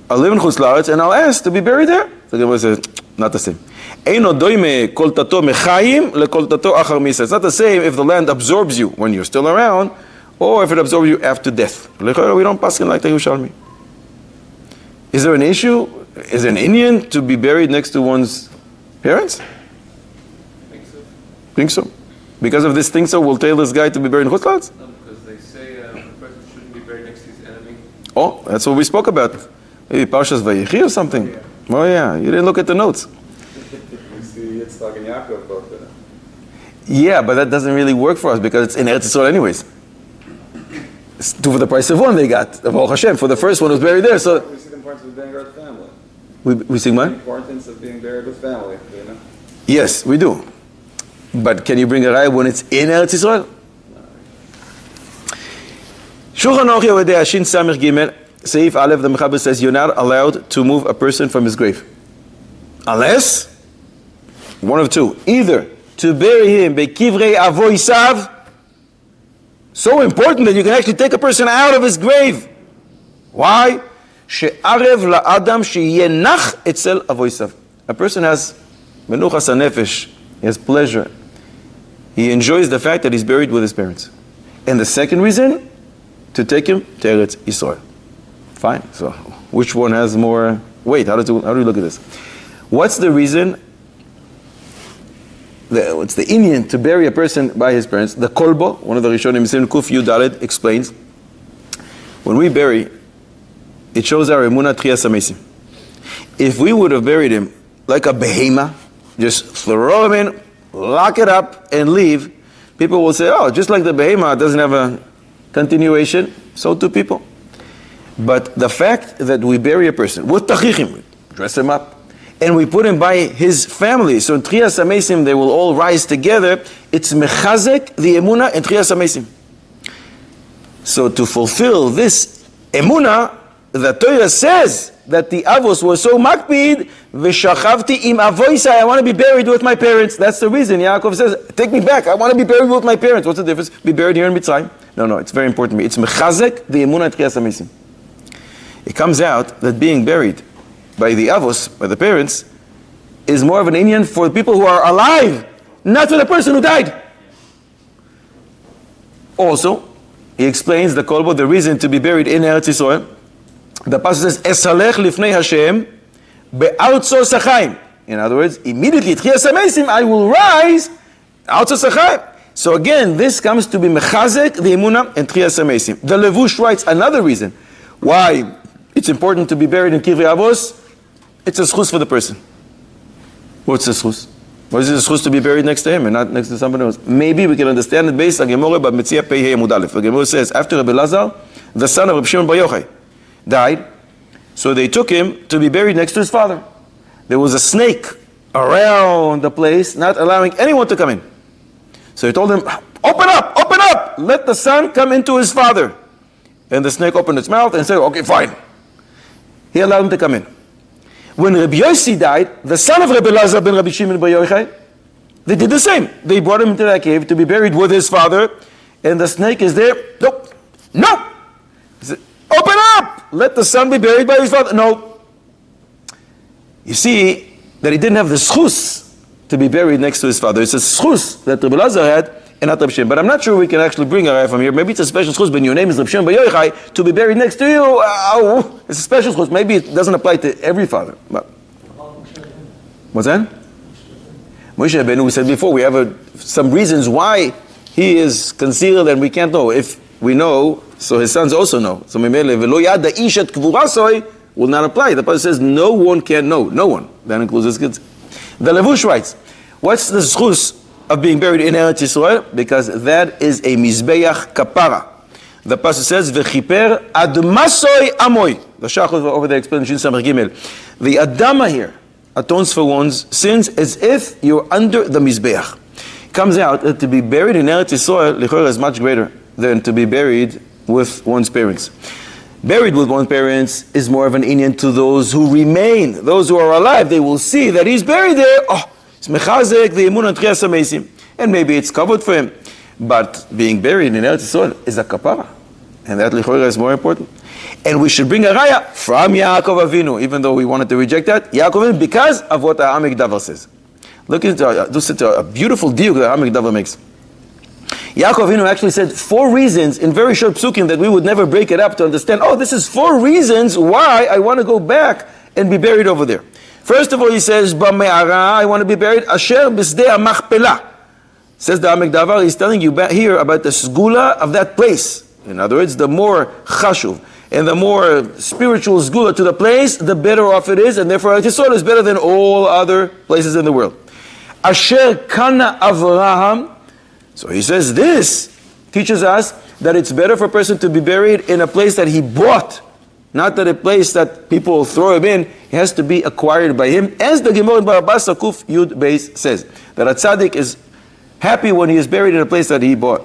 I'll live in Chutz La'aretz and I'll ask to be buried there. So the Gemara says, not the same. Eino doime kol tato mechayim lekol tato achar misa. It's not the same if the land absorbs you when you're still around, or if it absorbs you after death. We don't pass in like the Yerushalmi. Is there an issue? Is it an Indian to be buried next to one's parents? Think so? Because of this think so, we'll tell this guy to be buried in Chutz La'aretz? No, because they say a person shouldn't be buried next to his enemy. Oh, that's what we spoke about. Maybe Parshas Vayechi or something. Yeah. Oh yeah, you didn't look at the notes. We see Yitzchak and Yaakov both in it. Yeah, but that doesn't really work for us because it's in Eretz Yisrael anyways. It's two for the price of one they got. Baruch Hashem, for the first one was buried there. So We see the importance of being buried with family. we sing The what? importance of being buried with family, you know? Yes, we do. But can you bring a raya when it's in Eretz Yisrael? Shulchan Aruch Yehuda Shin Samich Gimel Seif Aleph, the Mechaber says you're not allowed to move a person from his grave, unless one of two: either to bury him bekivrei avoisav, so important that you can actually take a person out of his grave. Why? She'arev la'adam she'yenach etzel avoisav. A person has menuchas hanefesh. He has pleasure. He enjoys the fact that he's buried with his parents. And the second reason, to take him to Eretz Yisrael. Fine. So, which one has more weight? How do we look at this? What's the reason? It's the Indian to bury a person by his parents. The Kolbo, one of the Rishonim, Sim Kuf Yudaled, explains, when we bury, it shows our emunah Trias HaMesim. If we would have buried him like a behemoth, just throw him in, lock it up, and leave, people will say, oh, just like the behemoth doesn't have a continuation, so do people. But the fact that we bury a person with tachichim, dress him up, and we put him by his family, so in Trias HaMesim they will all rise together, it's mechazek the emunah and Trias HaMesim. So to fulfill this emunah, the Torah says that the avos were so makpid, v'shachavti im avoisai, I want to be buried with my parents. That's the reason. Yaakov says, take me back, I want to be buried with my parents. What's the difference? Be buried here in Mitzrayim? No, it's very important to me. It's mechazek the emunah Trias HaMesim. It comes out that being buried by the avos, by the parents, is more of an Indian for the people who are alive, not for the person who died. Also, he explains the kolbo, the reason to be buried in Eretz Yisrael. The passage says, Esalech lifnei Hashem be'artzo sachaim. In other words, immediately, Trias HaMesim, I will rise, artzo sachaim. So again, this comes to be mechazek, the emunah, and Trias HaMesim. The Levush writes another reason why it's important to be buried in Kivrei Avos. It's a schus for the person. What's the schus? What is it a schus to be buried next to him and not next to somebody else? Maybe we can understand it based on Gemara, but Metzia Pei Amud Aleph. The Gemara says, after Rabbi Lazar, the son of Rabbi Shimon Bar Yochai, died, so they took him to be buried next to his father. There was a snake around the place, not allowing anyone to come in. So he told him, open up, let the son come into his father. And the snake opened its mouth and said, okay, fine. He allowed him to come in. When Rabbi Yossi died, the son of Rabbi Lazar ben Rabbi Shimon Bar Yochai, they did the same. They brought him into that cave to be buried with his father, and the snake is there. Nope. No! He said, open up! Let the son be buried by his father. No. You see that he didn't have the schus to be buried next to his father. It's a schus that Rabbi Lazar had, and not Rabbi Shimon. But I'm not sure we can actually bring a raya from here. Maybe it's a special schus, but your name is Rabbi Shimon Bar Yochai, to be buried next to you. It's a special schus. Maybe it doesn't apply to every father. But what's that? Moshe Rabbeinu, we said before, we have some reasons why he is concealed and we can't know. If we know, so his sons also know. So Memele v'lo yad ha'ish et kvurasoi will not apply. The Pasuk says no one can know. No one. That includes his kids. The Levush writes, what's the schus of being buried in Eretz Yisrael? Because that is a mizbeach kapara. The Pasuk says v'chiper admasoi amoy. The Shach over there explains Shin Samach Gimel. The Adama here atones for one's sins as if you're under the mizbeach. Comes out that to be buried in Eretz Yisrael l'chora is much greater than to be buried with one's parents. Buried with one's parents is more of an inyan to those who remain, those who are alive. They will see that he's buried there. Oh, it's mechazek the emunah and Trias HaMesim, and maybe it's covered for him. But being buried in Eretz Yisrael is a kapara, and that l'chora is more important. And we should bring a raya from Yaakov Avinu, even though we wanted to reject that. Yaakov Avinu, because of what the Amik Davar says. Look into a beautiful diuk that Amik Davar makes. Yaakov Avinu actually said 4 reasons in very short psukim that we would never break it up to understand, oh, this is 4 reasons why I want to go back and be buried over there. First of all, he says, B'me'ara, I want to be buried, Asher b'sdei ha'machpelah. Says the Amek Davar, he's telling you here about the sgula of that place. In other words, the more chashuv and the more spiritual sgula to the place, the better off it is, and therefore Eretz Yisrael is better than all other places in the world. Asher kana Avraham. So he says this teaches us that it's better for a person to be buried in a place that he bought, not that a place that people throw him in. It has to be acquired by him, as the Gemara in Barabas Kuf Yud Beis says, that a tzaddik is happy when he is buried in a place that he bought.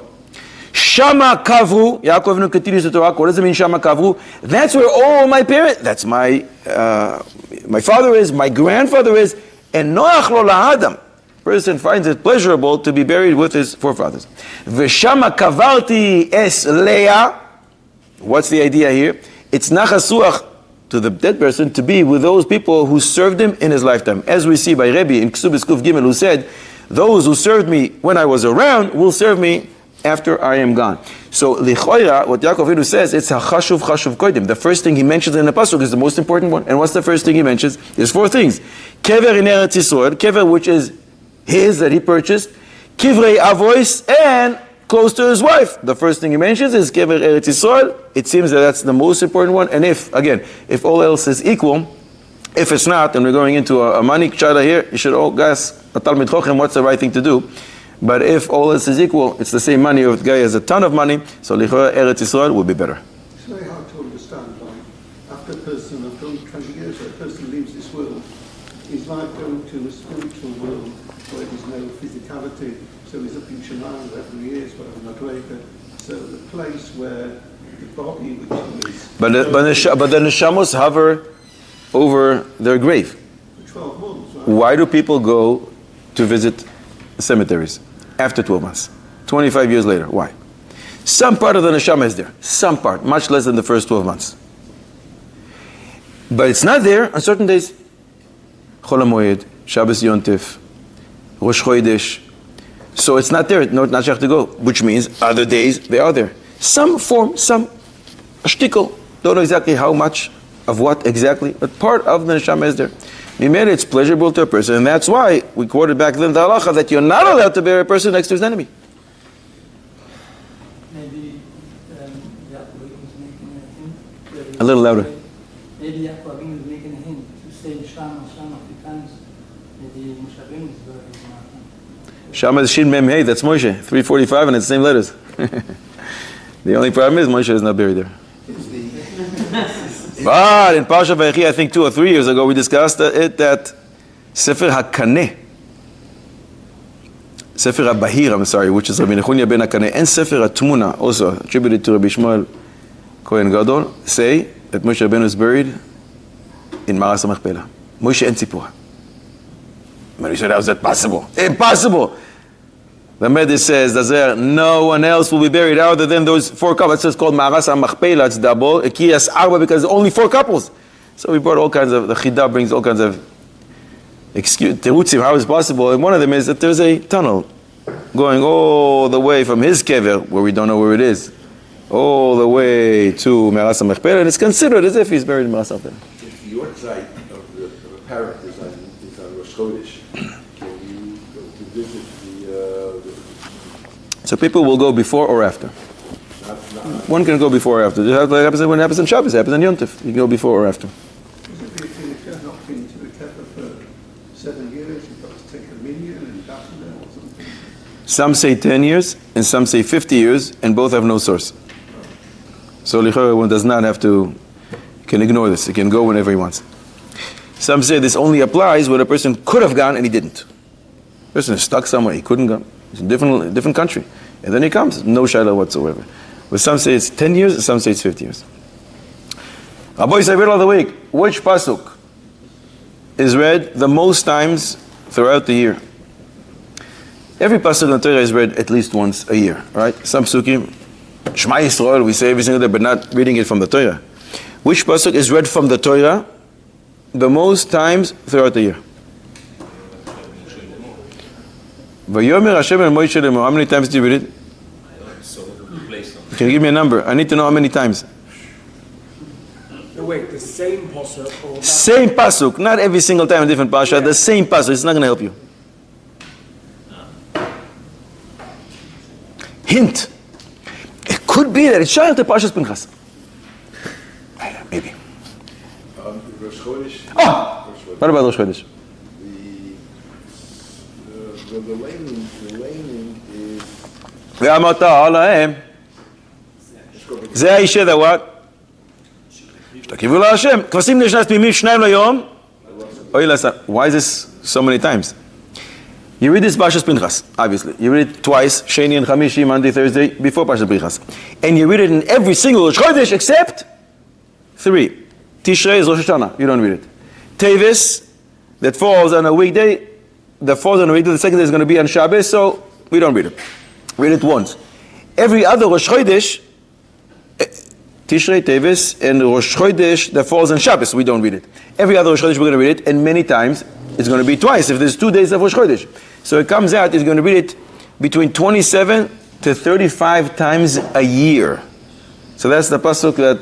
Shama Kavru, Yaakov Avinu continues to talk. What does it mean, Shama Kavru? That's where all my parents, that's my father is, my grandfather is, and Noach lo lahadam. Person finds it pleasurable to be buried with his forefathers. V'shama kavarti es Leah. What's the idea here? It's nachasuach to the dead person to be with those people who served him in his lifetime. As we see by Rebbe in Ksubis Kuf Gimel, who said, those who served me when I was around will serve me after I am gone. So, lichoira, what Yaakov Avinu says, it's chashuv kodim. The first thing he mentions in the pasuk is the most important one. And what's the first thing he mentions? There's 4 things. Kever in Eretz Yisrael, kever which is his, that he purchased, kivrei avois, and close to his wife. The first thing he mentions is kever Eretz Yisrael. It seems that that's the most important one. And if all else is equal, if it's not, and we're going into a money chara here, you should all guess, a Talmid Chochem, what's the right thing to do? But if all else is equal, it's the same money. If the guy has a ton of money, so Lichora Eretz Yisrael will be better. It's very hard to understand. Like, after a person, after 20 years, a person leaves this world, it's like going to a spiritual world where there's no physicality. So he's up in Shemayim, wherever he is, whatever Madrega. So the place where the body, which is... But the neshamos hover over their grave. For 12 months, right? Why do people go to visit cemeteries after 12 months? 25 years later. Why? Some part of the neshama is there. Some part, much less than the first 12 months. But it's not there on certain days. Chol HaMoed, Shabbos Yontif, Rosh Chodesh. So it's not there, not shach to go. Which means other days, they are there. Some form, some a shtickle. Don't know exactly how much of what exactly, but part of the neshama is there. It's pleasurable to a person, and that's why we quoted back then the halacha that you're not allowed to bury a person next to his enemy. Maybe Yaakov was making a hint. A little louder. Maybe Yaakov was making a hint to say Shama a few times. Maybe Moshe Rabbeinu is very Shama is Shin Mem Hey, that's Moshe, 345, and it's the same letters. The only problem is Moshe is not buried there. But in Parsha Vayechi, I think 2 or 3 years ago, we discussed it that Sefer HaKaneh, Sefer HaBahir, I'm sorry, which is Rabbi Nechunya ben HaKaneh, and Sefer HaTmuna, also attributed to Rabbi Shmuel Kohen Gadol, say that Moshe Rabbeinu is buried in Maras HaMachpelah. Moshe and Tzipora. But he said, how is that possible? Impossible! The Medrash says, Dazer, no one else will be buried other than those 4 couples. It's called Maras HaMachpelah, it's double. Ekiyas Arba, because there's only 4 couples. So we brought all kinds of, the Chidah brings all kinds of excuse, terutzim, how is it possible? And one of them is that there's a tunnel going all the way from his kever, where we don't know where it is, all the way to Maras HaMachpelah, and it's considered as if he's buried in Maras HaMachpelah. If the yortzeit of a parent is on Rosh Chodesh, can you go to visit So people will go before or after. One can go before or after. When it happens on Shabbos, it happens on Yom Tov. You can go before or after. If you're not been to the kever for 7 years, you've got to take a minion and dash them or something. Some say 10 years, and some say 50 years, and both have no source. So Lichora, one does not have to, can ignore this. He can go whenever he wants. Some say this only applies when a person could have gone and he didn't. A person is stuck somewhere, he couldn't go. It's a different country. And then he comes, no shadow whatsoever. But some say it's 10 years, and some say it's 50 years. Rabbi say riddle of the week. Which pasuk is read the most times throughout the year? Every pasuk in the Torah is read at least once a year, right? Some psukim, Shema Yisrael, we say every single day, but not reading it from the Torah. Which pasuk is read from the Torah the most times throughout the year? Vayomer Hashem el Moshe lemor. How many times do you read it? Can you give me a number? I need to know how many times. No, wait, the same pasuk or Same pasuk, not every single time a different pasuk. The same pasuk. It's not going to help you. Hint. It could be that it's Shayach to Parshas Pinchas. Maybe. Rosh Chodesh. Oh! What about Rosh Chodesh? The laning is. ואמרת עליהם, זה האישה that what? שתקריבו להשם. כבשים נשנס תמימים שניים ליום. אוי לעשה. Why is this so many times? You read this Parshas Pinchas, obviously. You read it twice, Sheni and Chamishi, Monday, Thursday, before Parshas Pinchas. And you read it in every single Rosh Chodesh except 3. Tishrei is Rosh Hashanah. You don't read it. Tevis, that falls on a weekday, the second day is going to be on Shabbos, so we don't read it. Read it once. Every other Rosh Chodesh, Tishrei, Tevis, and Rosh Chodesh that falls on Shabbos, we don't read it. Every other Rosh Chodesh we're going to read it, and many times it's going to be twice if there's 2 days of Rosh Chodesh. So it comes out, it's going to read it between 27 to 35 times a year. So that's the pasuk that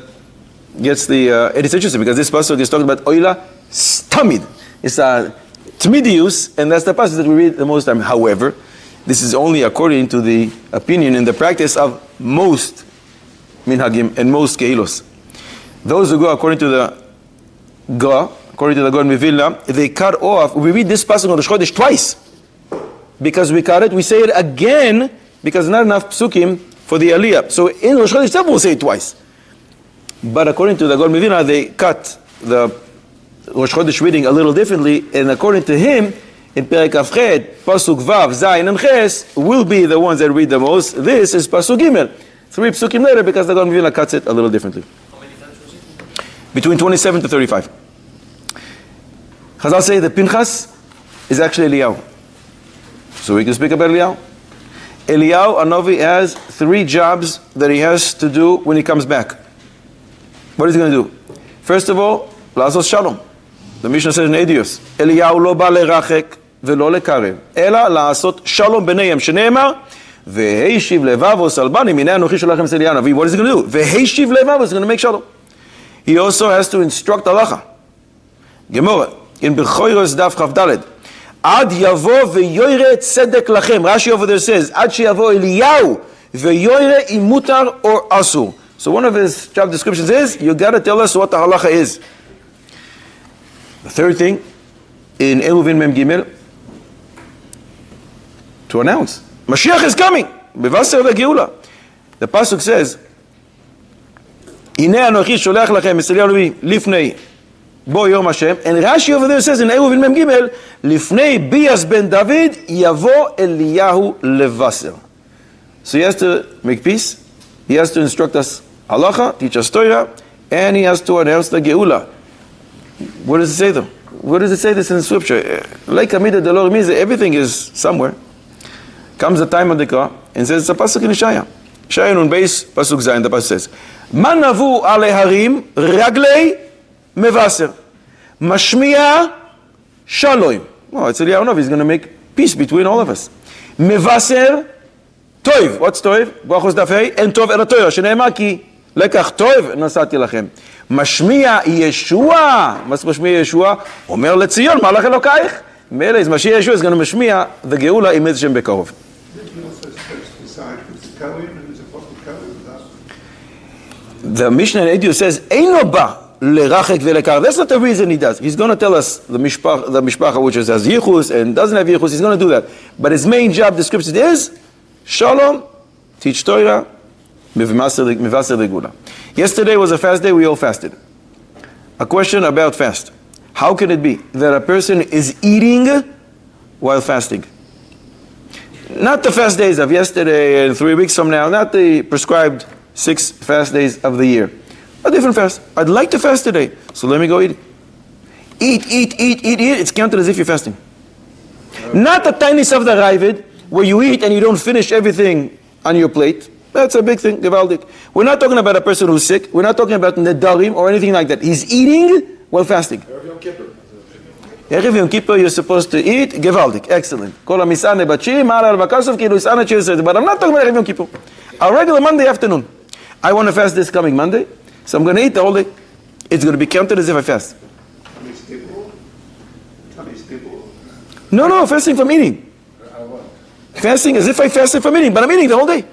gets the, it is interesting because this pasuk is talking about Oila Stamid. It's a Tmidius, and that's the passage that we read the most time. However, this is only according to the opinion and the practice of most minhagim and most keilos. Those who go according to the Ga, according to the God Mivilna, they cut off. We read this passage on Rosh Chodesh twice because we cut it. We say it again because not enough psukim for the Aliyah. So in Rosh Chodesh itself we'll say it twice. But according to the God Mivilna, they cut the Rosh Chodesh reading a little differently, and according to him, in Perek Avchet, Pasuk Vav, Zayin, and Ches will be the ones that read the most. This is Pasuk Gimel. 3 psukim later because the God Mivilna cuts it a little differently. How many times was it? Between 27 to 35. Chazal say that Pinchas is actually Eliyahu. So we can speak about Eliyahu. Eliyahu, Anovi, has 3 jobs that he has to do when he comes back. What is he going to do? First of all, Lazos Shalom. The Mishnah says in Edius, Eliyahu lo ba lerachek velo lekarev, ela la'asot shalom b'neihem, שנאמר, והישיב לבבו סלבני, מיני אנוכי שולחם אצל Eliyahu. What is he going to do? והישיב לבבו is going to make shalom. He also has to instruct halacha. Gemara, in Bechoros daf Chav Daled, Ad yavo veyoyre tzedek lachem. Rashi over there says, Ad sheyavo Eliyahu veyoyre imutar or asur. So one of his job descriptions is, you got to tell us what the halacha is. The third thing, in Eruvin Mem Gimel, to announce, Mashiach is coming. Bevaser vegeula. The pasuk says, Hinei anochi sholech lachem es Eliyahu lifnei bo yom Hashem. And Rashi over there says in Eruvin Mem Gimel, lifnei Bias ben David yavo Eliyahu levaser. So he has to make peace. He has to instruct us halacha, teach us Torah, and he has to announce the geula. What does it say though? What does it say this in scripture? Like Amida Delor means everything is somewhere. Comes the time of the car and says it's a pasuk in Ishaya. Ishaya nun beis pasuk zayin. The pasuk says, "Man navu ale harim raglei mevaser mashmiya shalom." Oh, it's Eliyahu Navi. He's going to make peace between all of us. Mevaser toiv. What's toiv? Brachos dafei en tov el Torah. Shene'emar ki lekach toiv nasati lachem. משמיע ישוע, מה זה משמיע ישוע? אומר לציון, מלך אלוקייך. מילא, אז משמיע ישוע is going to משמיע the גאולה עם איזה שם בקרוב. The Mishnah in Edius says, אינו בא לרחק ולקר. That's not the reason he does. He's going to tell us the mishpacha which has yichus and doesn't have yichus. He's going to do that. But his main job description is, Shalom, teach Torah, Mevaser Regula. Yesterday was a fast day, we all fasted. A question about fast. How can it be that a person is eating while fasting? Not the fast days of yesterday and 3 weeks from now, not the prescribed 6 fast days of the year. A different fast. I'd like to fast today, so let me go eat. Eat. It's counted as if you're fasting. Not the tiniest of the Ravid, where you eat and you don't finish everything on your plate. That's a big thing, Gevaldik. We're not talking about a person who's sick. We're not talking about Nedarim or anything like that. He's eating while fasting. Erev Yom Kippur. Erev Yom Kippur, you're supposed to eat. Gevaldik. Excellent. Kol ha-misane b'tshiri, ma'al al-bakasov, kilu isane chesed. But I'm not talking about Erev Yom Kippur. A regular Monday afternoon. I want to fast this coming Monday, so I'm going to eat the whole day. It's going to be counted as if I fast. No, fasting from eating. Fasting as if I fasted from eating, but I'm eating the whole day.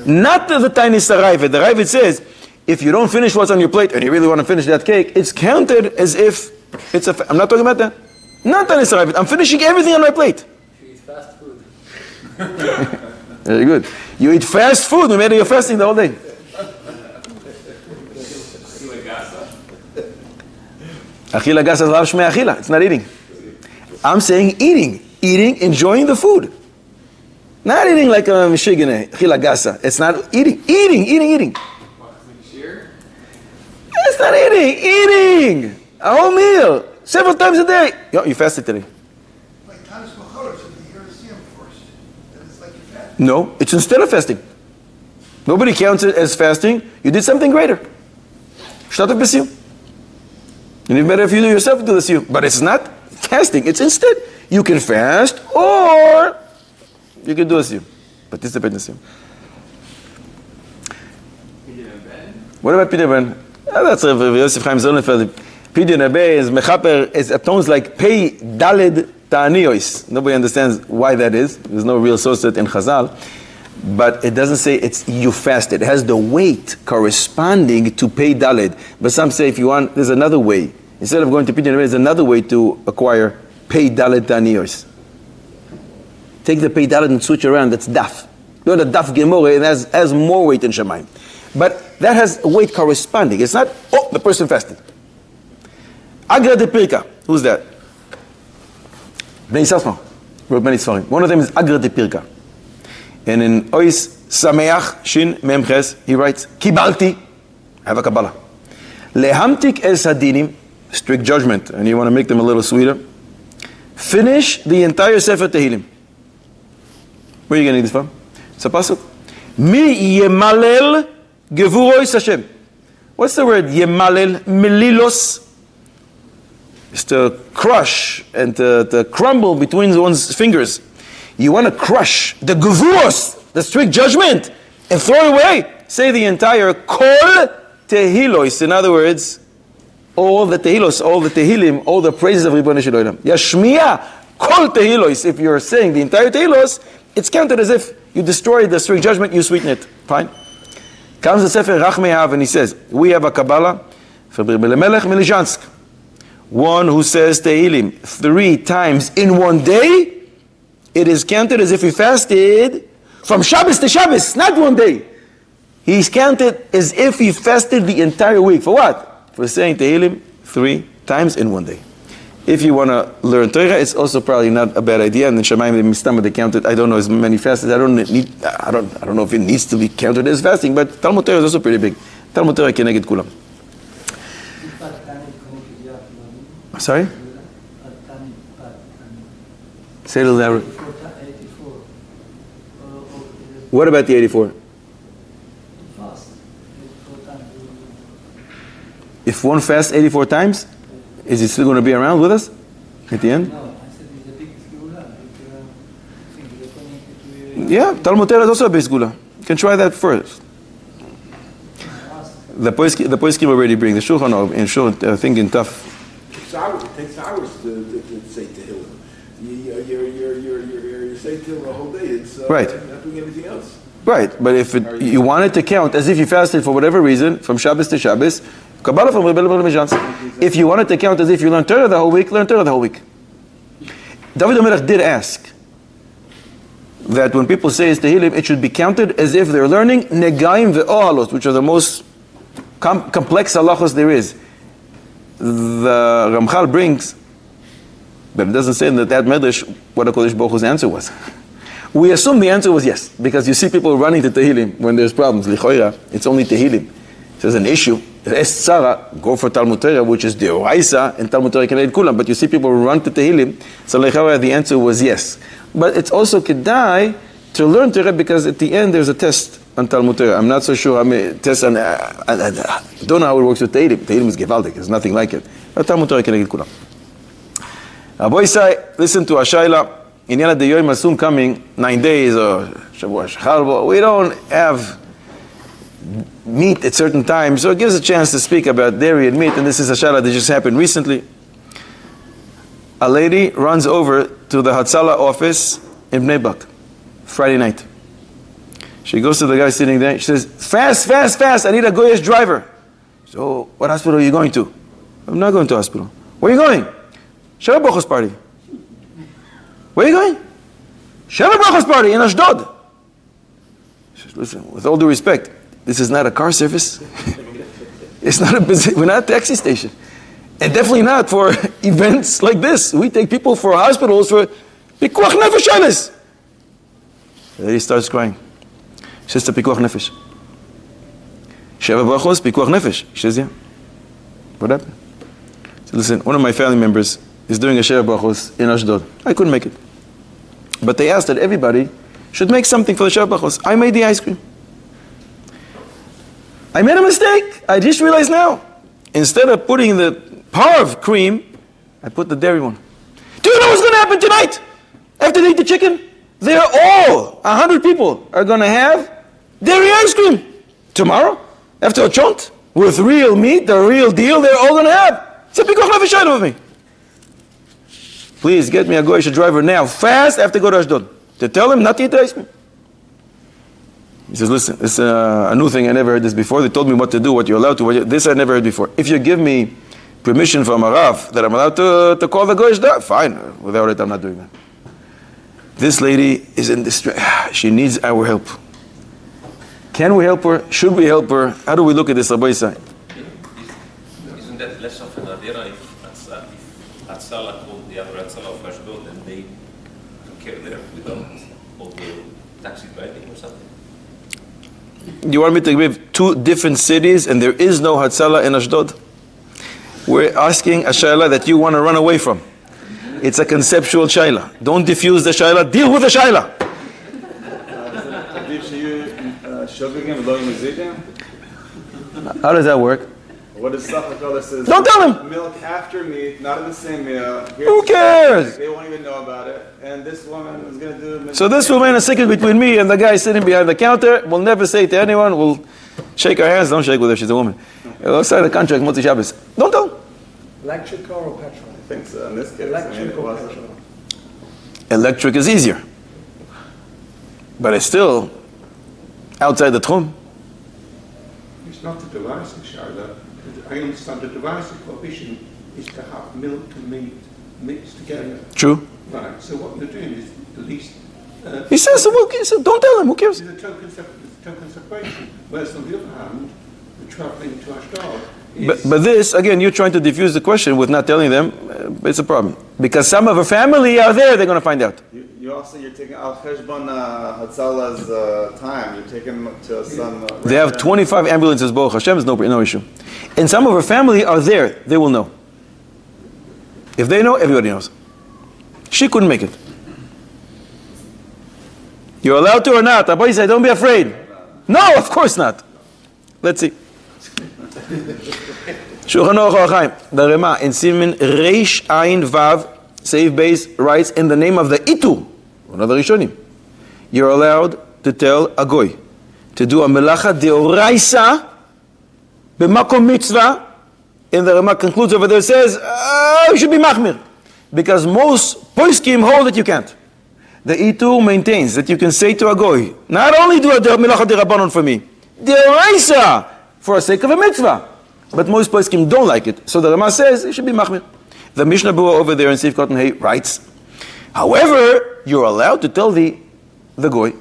Not the tiny Sarayvet. The Ravid says, if you don't finish what's on your plate and you really want to finish that cake, it's counted as if it's a. I'm not talking about that. Not tiny Sarayvet. I'm finishing everything on my plate. You eat fast food. Very good. You eat fast food no matter you're fasting the whole day. Achila gasa lav shmei achila. It's not eating. I'm saying eating. Eating, enjoying the food. Not eating like a mishigane, achila gasa. It's not eating. Eating. It's not eating. A whole meal. Several times a day. Yo, you fasted today. No, it's instead of fasting. Nobody counts it as fasting. You did something greater. Shtatek b'siyum. And even better if you do yourself do the siyum. But it's not fasting. It's instead. You can fast or you can do a siyum. Participate in the siyum. What about Pidyon Ben? That's Rav Yosef Chaim Sonnenfeld. Pidyon Ben is mechaper, is atones like pei daled ta'aniyos. Nobody understands why that is. There's no real source in Chazal. But it doesn't say it's you fasted. It has the weight corresponding to pei daled. But some say if you want, there's another way. Instead of going to Pidyon Ben, there's another way to acquire pei daled ta'aniyos. Take the pei daled and switch around. That's daf. You know the daf gemore, it has more weight in Shemayim. But that has a weight corresponding. It's not, oh, the person fasted. Agra de Pirka. Who's that? Bnei Sasma wrote many Sfarim. One of them is Agra de Pirka. And in Ois Sameach Shin Memches, he writes, Kibalti, I have a Kabbalah. Lehamtik es hadinim, strict judgment, and you want to make them a little sweeter. Finish the entire Sefer Tehillim. Where are you getting this from? It's a pasuk. Mi yemalel gevurois Hashem. What's the word yemalel? Melilos. It's to crush and to crumble between one's fingers. You want to crush the gevuros, the strict judgment, and throw it away. Say the entire kol tehilos. In other words, all the tehilos, all the tehillim, all the praises of Ribbon Shalom. Yashmiya kol tehilos. If you're saying the entire tehilos, it's counted as if you destroyed the strict judgment, you sweeten it. Fine. Comes the Sefer Rachmei Hav and he says, we have a Kabbalah for Melech Milizhansk. One who says Tehillim 3 times in one day, it is counted as if he fasted from Shabbos to Shabbos, not one day. He's counted as if he fasted the entire week. For what? For saying Tehillim 3 times in one day. If you want to learn Torah, it's also probably not a bad idea. And in Shemayim, they counted, I don't know as many fasts. I don't know if it needs to be counted as fasting, but Talmud Torah is also pretty big. Talmud Torah keneged kulam. Sorry? Say it a little louder. What about the 84? If one fasts 84 times, is he still going to be around with us at the end? No, I said it's a big skula. Yeah, Talmud Torah is also a big skula. You can try that first. The poskim already bring the Shulchan Aruch in short, I think in tough. It takes hours to say Tehillim. You say Tehillim the whole day. It's right. Not doing anything else. Right, but if you want it to count as if you fasted for whatever reason from Shabbos to Shabbos, Kabbalah from Rebbe Milizhansk. If you want it to count as if you learn Torah the whole week, learn Torah the whole week. David HaMelech did ask that when people say it's Tehillim, it should be counted as if they're learning Negaim ve'ohalot, which are the most complex halachos there is. The Ramchal brings, but it doesn't say in that Medrash what HaKadosh Baruch Hu's answer was. We assume the answer was yes, because you see people running to Tehillim when there's problems. Lichoira, it's only Tehillim. There's an issue. Es Tzara, go for Talmud Torah, which is the Oraisa, and Talmud Torah Keneged Kulam. But you see people run to Tehillim, so Lichoira, the answer was yes. But it's also Kedai to learn Torah because at the end there's a test on Talmud Torah. I'm not so sure. I mean, test on. I don't know how it works with Tehillim. Tehillim is Gevaldik. There's nothing like it. But Talmud Torah Keneged Kulam. Boy say, listen to Ashayla. In Yala de Yoim Asum coming 9 days or We don't have meat at certain times, so it gives a chance to speak about dairy and meat, and this is a shaila that just happened recently. A lady runs over to the Hatzalah office in Bnei Brak, Friday night. She goes to the guy sitting there, she says, fast, fast, fast, I need a goyish driver. So, what hospital are you going to? I'm not going to hospital. Where are you going? Sheva Brachos party. Where are you going? Sheva Brachos party in Ashdod. She says, listen, with all due respect, this is not a car service. It's not we're not a taxi station. And definitely not for events like this. We take people for hospitals for pikuach nefesh shabbos. The lady starts crying. She says to pikuach nefesh. Sheva brachos, pikuach nefesh. She says, yeah. What happened? So listen, one of my family members is doing a sheva brachos in Ashdod. I couldn't make it. But they asked that everybody should make something for the sheva brachos. I made the ice cream. I made a mistake. I just realized now. Instead of putting the parv cream, I put the dairy one. Do you know what's going to happen tonight? After they eat the chicken? They're all, 100 people, are going to have dairy ice cream. Tomorrow, after a chont, with real meat, the real deal, they're all going to have. It's a pikuach nefesh item of me. Please get me a goyish driver now, fast, I have to go to Ashdod, to tell him not to eat the ice cream. He says, listen, it's a new thing, I never heard this before. They told me what to do, what you're allowed to, this I never heard before. If you give me permission from a Rav that I'm allowed to call the goyish driver, fine. Without it, I'm not doing that. This lady is in distress. She needs our help. Can we help her? Should we help her? How do we look at this, Rabbi Isai? Isn't that less of an adira if Hatzalah called the other Hatzalah of Ashdod and they took care there without all the taxi driving or something? You want me to give 2 different cities and there is no Hatzalah in Ashdod? We're asking a shayla that you want to run away from. It's a conceptual shayla. Don't diffuse the shayla, deal with the shayla. How does that work? What does Safakala says? Don't tell him! Milk after meat, not in the same meal. Who cares? They won't even know about it. And this woman is going to do milk. So this will remain a secret between me and the guy sitting behind the counter. We'll never say to anyone. We'll shake our hands. Don't shake with her. She's a woman. We'll sign the contract. Motzi Shabbos. Don't tell him. Electric car or petrol? I think so. In this case, Electric or petrol? Electric is easier. But it's still outside the tchum. It's not the device, Shaila. I understand the device of prohibition is to have milk and meat mixed together. True. Right, so what you're doing is the least... He says, so don't tell him, who cares? It's a token separation. Whereas on the other hand, the travelling to Ashdod is... But this, again, you're trying to diffuse the question with not telling them. It's a problem. Because some of her family are there, they're going to find out. You're taking Al Cheshbon Hatzalah's time. You're taking them to some... They have 25 ambulances, Baruch Hashem, is no issue. And some of her family are there, they will know. If they know, everybody knows. She couldn't make it. You're allowed to or not? Abba said, don't be afraid. No, of course not. Let's see. Shulchan Aruch Orach Chaim, the Rema in Siman Reish Ayin Vav, Seif Beis, writes in the name of the Itu, one of the Rishonim, you're allowed to tell a goy to do a melacha deoraisa b'makom mitzvah. And the Rema concludes over there, says, you should be machmir. Because most poskim hold that you can't. The Itu maintains that you can say to a goy, not only do a melacha derabbanon for me, deoraisa, for the sake of a mitzvah. But most poskim don't like it. So the Rama says, it should be machmir. The Mishnah Berurah over there in Sif Cotton Hay writes, however, you're allowed to tell the goy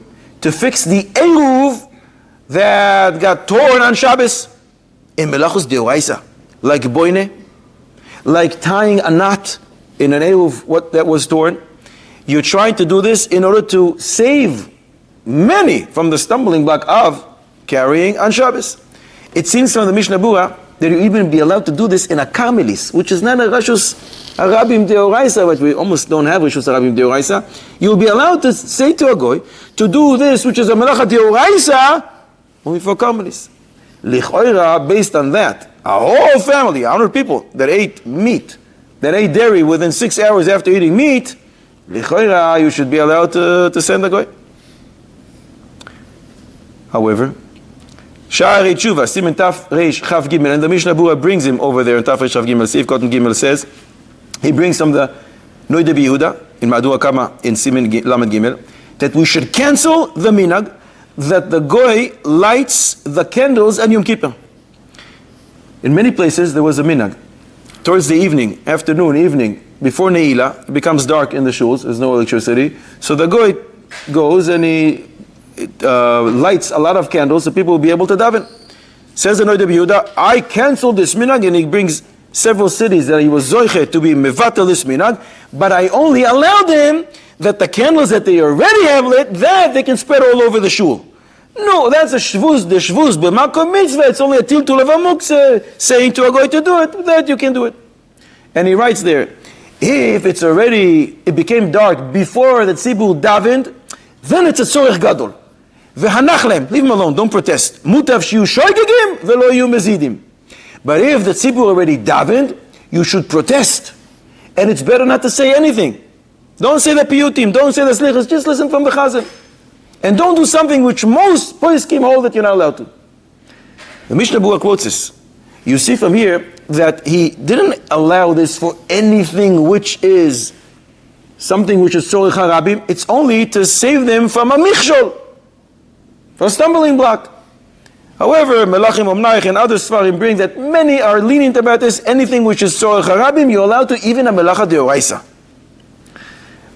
to fix the eruv that got torn on Shabbos in melachos deoraisa, like boine, like tying a knot in an eruv that was torn. You're trying to do this in order to save many from the stumbling block of carrying on Shabbos. It seems from the Mishnah Berurah that you even be allowed to do this in a karmelis, which is not a rashus harabim deoraisa, but we almost don't have rashus harabim deoraisa. You'll be allowed to say to a goy to do this, which is a melacha deoraisa, only for karmelis. Lichoira, based on that, a whole family, 100 people that ate meat, that ate dairy within 6 hours after eating meat, lichoira, you should be allowed to send a goy. however, Sha'arei Tshuva, Siman Taf Reish Chav Gimel, and the Mishnah Berurah brings him over there in Taf Reish Chav Gimel. Seif Cotton Gimel says, he brings from the Noida Yehuda in Madua Kama in Siman Lamed Gimel, that we should cancel the minhag that the goy lights the candles at Yom Kippur. In many places there was a minhag. Towards the evening, afternoon, evening, before Ne'ilah, it becomes dark in the shuls, there's no electricity, so the goy goes and he lights a lot of candles so people will be able to daven. Says the Noida Yehuda, I canceled this minhag, and he brings several cities that he was zoiche to be mevatel this minhag, but I only allowed them that the candles that they already have lit, that they can spread all over the shul. No, that's a shvuz, the shvuz, but makom mitzvah, it's only a tiltul of a muktzah, saying to a goy to do it, that you can do it. And he writes there, if it's already, it became dark before the tzibur davened, then it's a tzorech gadol. V'hanachlem, leave him alone, don't protest. Mutav shiu shoygegim, v'lo yu mezidim. But if the tzibur already davened, you should protest. And it's better not to say anything. Don't say the piyutim, don't say the slichas, just listen from the chazan. And don't do something which most poskim hold that you're not allowed to. The Mishnah Berurah quotes this. You see from here that he didn't allow this for anything which is something which is tzorech harabim. It's only to save them from a michshol, from a stumbling block. However, Melachim Omnaich and other Svarim bring that many are lenient about this. Anything which is tzorech harabim, you're allowed to, even a melacha deoraisa.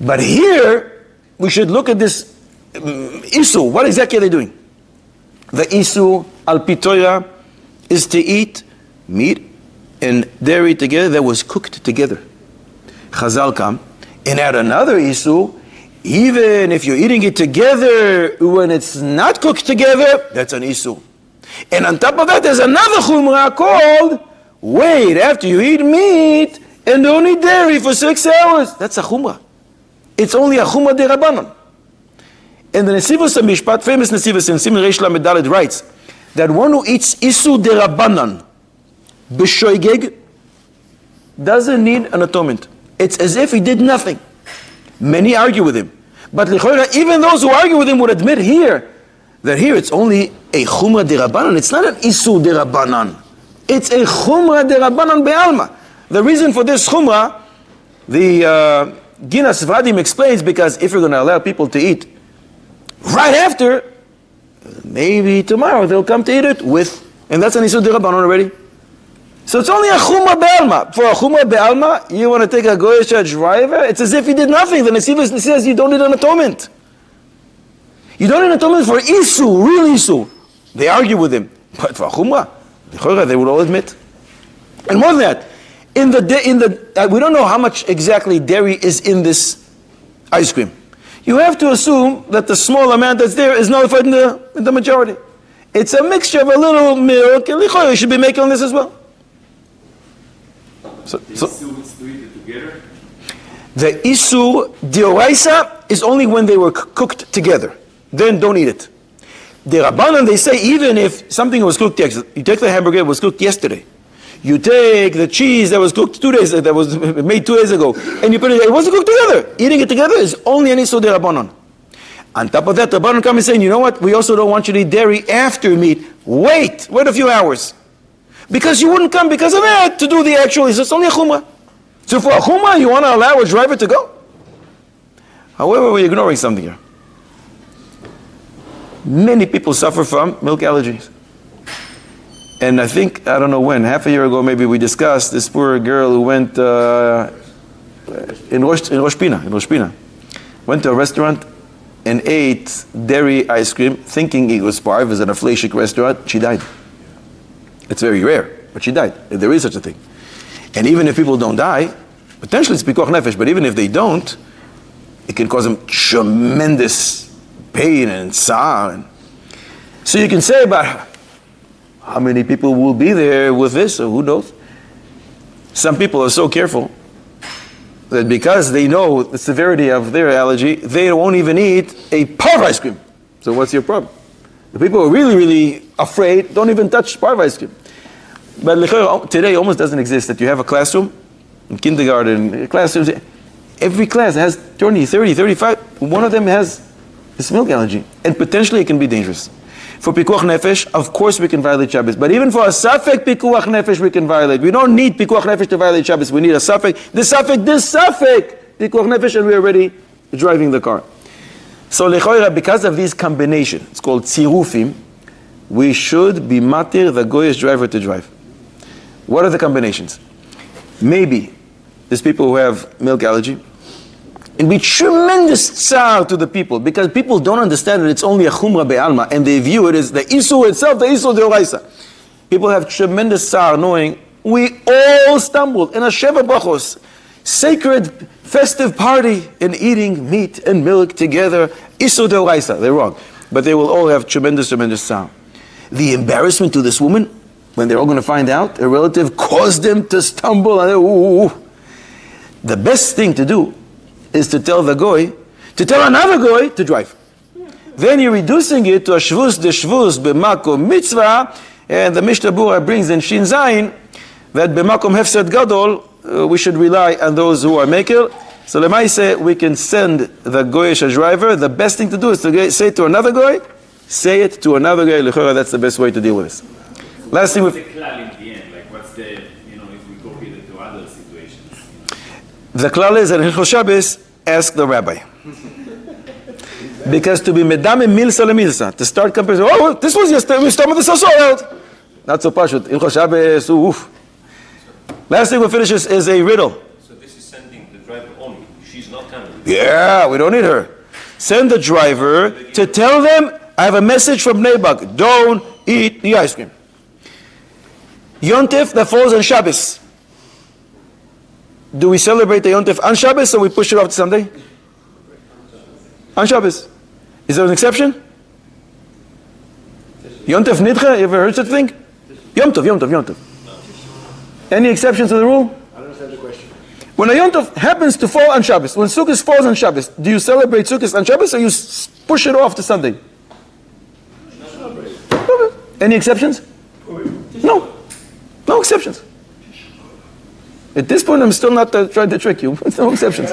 But here, we should look at this isu. What exactly are they doing? The isu al pitoya is to eat meat and dairy together that was cooked together. Chazal come and add another isu. Even if you're eating it together when it's not cooked together, that's an isu. And on top of that, there's another chumrah called wait after you eat meat and don't eat dairy for 6 hours. That's a chumrah. It's only a chumrah de rabbanon. And the Nesivos HaMishpat, famous Nesivos in Siman Reish Lamed Daled, writes that one who eats isu de rabbanon b'shoigeg doesn't need an atonement. It's as if he did nothing. Many argue with him, but even those who argue with him would admit here that here it's only a chumrah de rabbanon. It's not an isu de rabbanon. It's a chumrah de rabbanon be'alma. The reason for this chumrah, the Ginas Vadim explains, because if you're going to allow people to eat right after, maybe tomorrow they'll come to eat it with, and that's an isu de rabbanon already. So it's only a chumrah be'alma. For a chumrah be'alma, you want to take a goyish driver, it's as if he did nothing. The Nesivos says you don't need an atonement. You don't need an atonement for isu, real isu. They argue with him. But for a chumrah, they would all admit. And more than that, we don't know how much exactly dairy is in this ice cream. You have to assume that the small amount that's there is nullified in the majority. It's a mixture of a little milk, and you should be making this as well. So the isu dioraisa is only when they were cooked together. Then don't eat it. The Rabbanan, they say, even if something was cooked yesterday, you take the hamburger that was cooked yesterday, you take the cheese that was cooked 2 days, that was made 2 days ago, and you put it wasn't cooked together. Eating it together is only an isu de Rabbanan. On top of that, the Rabbanan come and saying, you know what, we also don't want you to eat dairy after meat. Wait a few hours. Because you wouldn't come because of that to do the actual, it's only a chumrah. So for a chumrah, you want to allow a driver to go? However, we're ignoring something here. Many people suffer from milk allergies. And I think, I don't know when, half a year ago maybe, we discussed this poor girl who went in Rosh Pina. Went to a restaurant and ate dairy ice cream, thinking it was parv, it was an afleishik restaurant. She died. It's very rare, but she died. There is such a thing. And even if people don't die, potentially it's pikuach nefesh, but even if they don't, it can cause them tremendous pain and tsar. So you can say about how many people will be there with this, or who knows. Some people are so careful that because they know the severity of their allergy, they won't even eat a parv ice cream. So what's your problem? The people who are really, really afraid don't even touch parv ice cream. But today almost doesn't exist that you have a classroom, in kindergarten, classrooms, every class has 20, 30, 35, one of them has this milk allergy. And potentially it can be dangerous. For pikuach nefesh, of course we can violate Shabbos. But even for a safek pikuach nefesh, we can violate. We don't need pikuach nefesh to violate Shabbos. We need a safek, this safek pikuach nefesh, and we're already driving the car. So lechoira, because of these combinations, it's called tzirufim, we should be matir the goyish driver to drive. What are the combinations? Maybe there's people who have milk allergy. It'd be tremendous tsar to the people, because people don't understand that it's only a chumra be'alma, and they view it as the isur itself, the isur deoraisa. People have tremendous tsar knowing we all stumbled in a sheva brachos, sacred festive party, in eating meat and milk together, isur deoraisa. They're wrong, but they will all have tremendous tsar. The embarrassment to this woman, when they're all going to find out, a relative caused them to stumble, and the best thing to do is to tell the goy, to tell another goy to drive. Then you're reducing it to a shvus de shvus b'makom mitzvah, and the Mishnah Berurah brings in Shin Zayin that b'makom hefsed gadol, we should rely on those who are makel. So lemaise, we can send the goyish driver. The best thing to do is to say it to another goy, say it to another goy. L'chora, that's the best way to deal with this. Last thing, what's the klal in the end? Like, what's the, if we copy it to other situations? The klal is that in Hilchos Shabbos, ask the rabbi. Because to be medame milsa lemilsa, to start comparing, this was yesterday, we started with the sasol. Not so pashut. Hilchos Shabbos, oof. Last thing we'll finish is a riddle. So this is sending the driver only. She's not coming. Yeah, we don't need her. Send the driver to tell them, I have a message from Nebak. Don't eat the ice cream. Yontif that falls on Shabbos. Do we celebrate the Yontif on Shabbos or we push it off to Sunday? On Shabbos. Is there an exception? Yontif Nidcha, you ever heard such thing? Yom Tov. Any exceptions to the rule? I don't understand the question. When a Yontif happens to fall on Shabbos, when Sukkot falls on Shabbos, do you celebrate Sukkot on Shabbos or you push it off to Sunday? Any exceptions? No. No exceptions. At this point, I'm still not trying to trick you. There's no exceptions.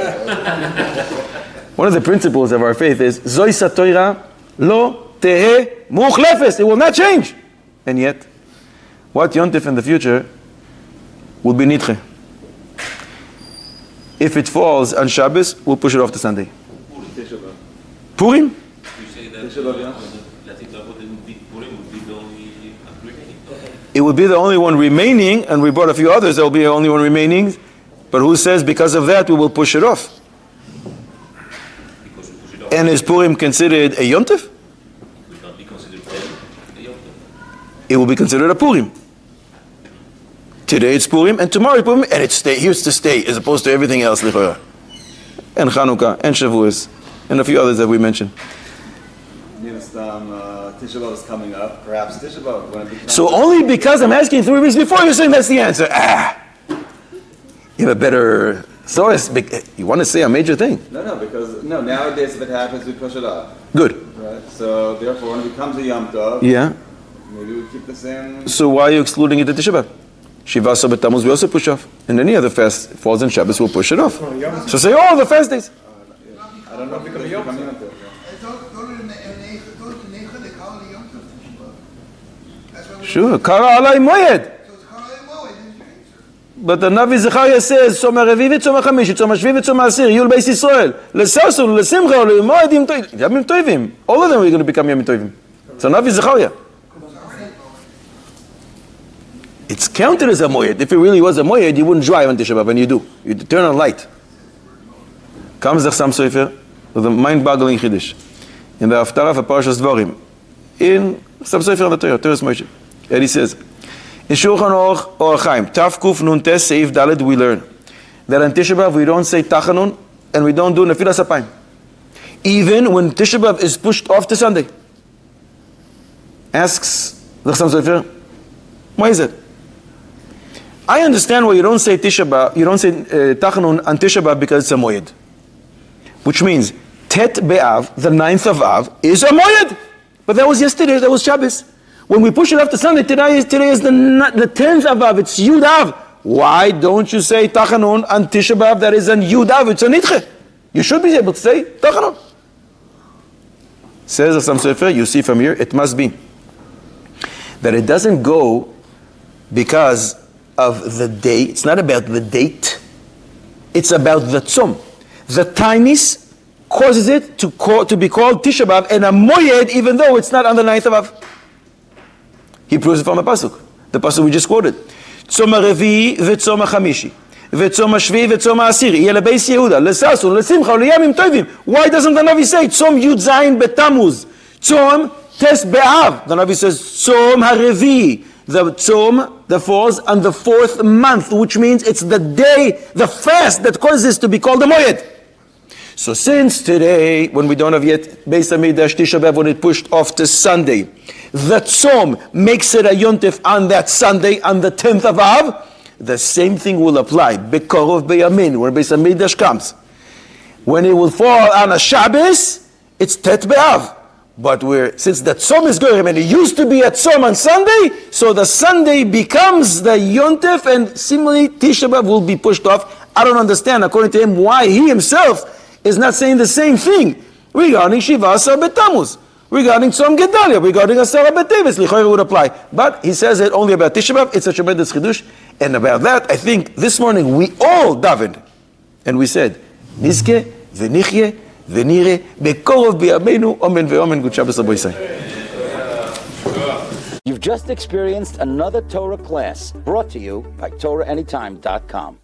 One of the principles of our faith is Zoi Satoira lo tehe muchlefes. It will not change. And yet, what Yontif in the future will be nidche. If it falls on Shabbos, we'll push it off to Sunday. Purim? You say that Purim would be the only remaining. It would be the only one remaining, and we brought a few others, there will be the only one remaining. But who says because of that we will push it off? Because we push it off. And is Purim considered a Yontif? Would not be considered a Yom Tov. It will be considered a Purim. Today it's Purim, and tomorrow it's Purim, and it's here's to stay, as opposed to everything else, Lichora. And Chanukah, and Shavuos, and a few others that we mentioned. Tisha B'Av is coming up. Perhaps Tisha B'Av, when it becomes... So only because I'm asking 3 weeks before, you're saying that's the answer. You have a better source. You want to say a major thing. No, because nowadays if it happens, we push it off. Good. Right? So therefore, when it becomes a Yom Tov, Yeah. maybe we keep the same... So why are you excluding it at Tisha B'Av? Shiva Sabbat Tammuz we also push off. And any other fast falls on Shabbos, we'll push it off. So say, the fast days. I don't know if it's becoming Yom Tov. Sure. Kara alai moyed. But the Navi Zechariah says, Tzom HaRevi'i Tzom HaChamishi, Tzom HaShvi'i Tzom HaAsir, Yul Beis Yisrael, L'Sarsul, L'Simcha, L'Moedim Tovim. Yamim Tovim. All of them are going to become Yamim Tovim. So Navi Zechariah. It's counted as a moyed. If it really was a moyed, you wouldn't drive on Tisha B'Av, and you do. You turn on light. Comes the Sam Sofer with a mind-boggling Chiddush. In the Haftarah of Parashas Dvarim. In Sam Sofer of the Torah, Torah's Moshe. And he says, in Shulchan Aruch or Chaim, Tav Kuf Nun Tes Seif Dalet, we learn that on Tisha B'Av we don't say Tachanun and we don't do Nefilas Apayim. Even when Tisha B'Av is pushed off to Sunday. Asks the Chassam Sofer, why is it? I understand why you don't say Tisha B'Av, you don't say Tachanun on Tisha B'Av because it's a Moyed. Which means Tet Be'av, the 9th of Av, is a Moyed. But that was yesterday, that was Shabbos. When we push it off to Sunday, today is the 10th of Av, it's Yud Av. Why don't you say Tachanun on Tisha B'Av that is on Yud Av, it's a Nidche? You should be able to say Tachanun. Says Chassam Sofer, you see from here, it must be that it doesn't go because of the day. It's not about the date. It's about the tzom. The tainis causes it to be called Tisha B'Av and a moyed, even though it's not on the 9th of Av. He proves it from a pasuk. The pasuk we just quoted. Tzom HaRevi'i v'tzom HaChamishi v'tzom HaShvi'i v'tzom HaAsiri yeh lebeis Yehuda lesasun lesimcha uleyamim tovim. Why doesn't the Navi say Tzom Yud Zayin Betamuz? Tzom Tes Be'av. The Navi says Tzom HaRevi'i. The tzom that falls on the 4th month, which means it's the day, the fast that causes this to be called a moyed. So since today, when we don't have yet Beis Hamikdash Tisha B'Av, when it pushed off to Sunday, the tzom makes it a yontif on that Sunday, on the 10th of Av, the same thing will apply. Bekorov Beyamin, when Beis Hamikdash comes. When it will fall on a Shabbos, it's Tet B'Av. But since the tzom is goyim, and it used to be a tzom on Sunday, so the Sunday becomes the yontif, and similarly Tisha B'Av will be pushed off. I don't understand, according to him, why he himself is not saying the same thing regarding Shiva Asar Betamuz, regarding Tzom Gedalia, regarding Asar Betevis. Lichoyer would apply, but he says it only about Tisha B'Av. It's a tremendous chidush, and about that, I think this morning we all davened, and we said, Nizke v'nichye v'nire bekorov b'yameinu omen ve'omen. Good Shabbos, Rabbi Yisai. You've just experienced another Torah class brought to you by TorahAnytime.com.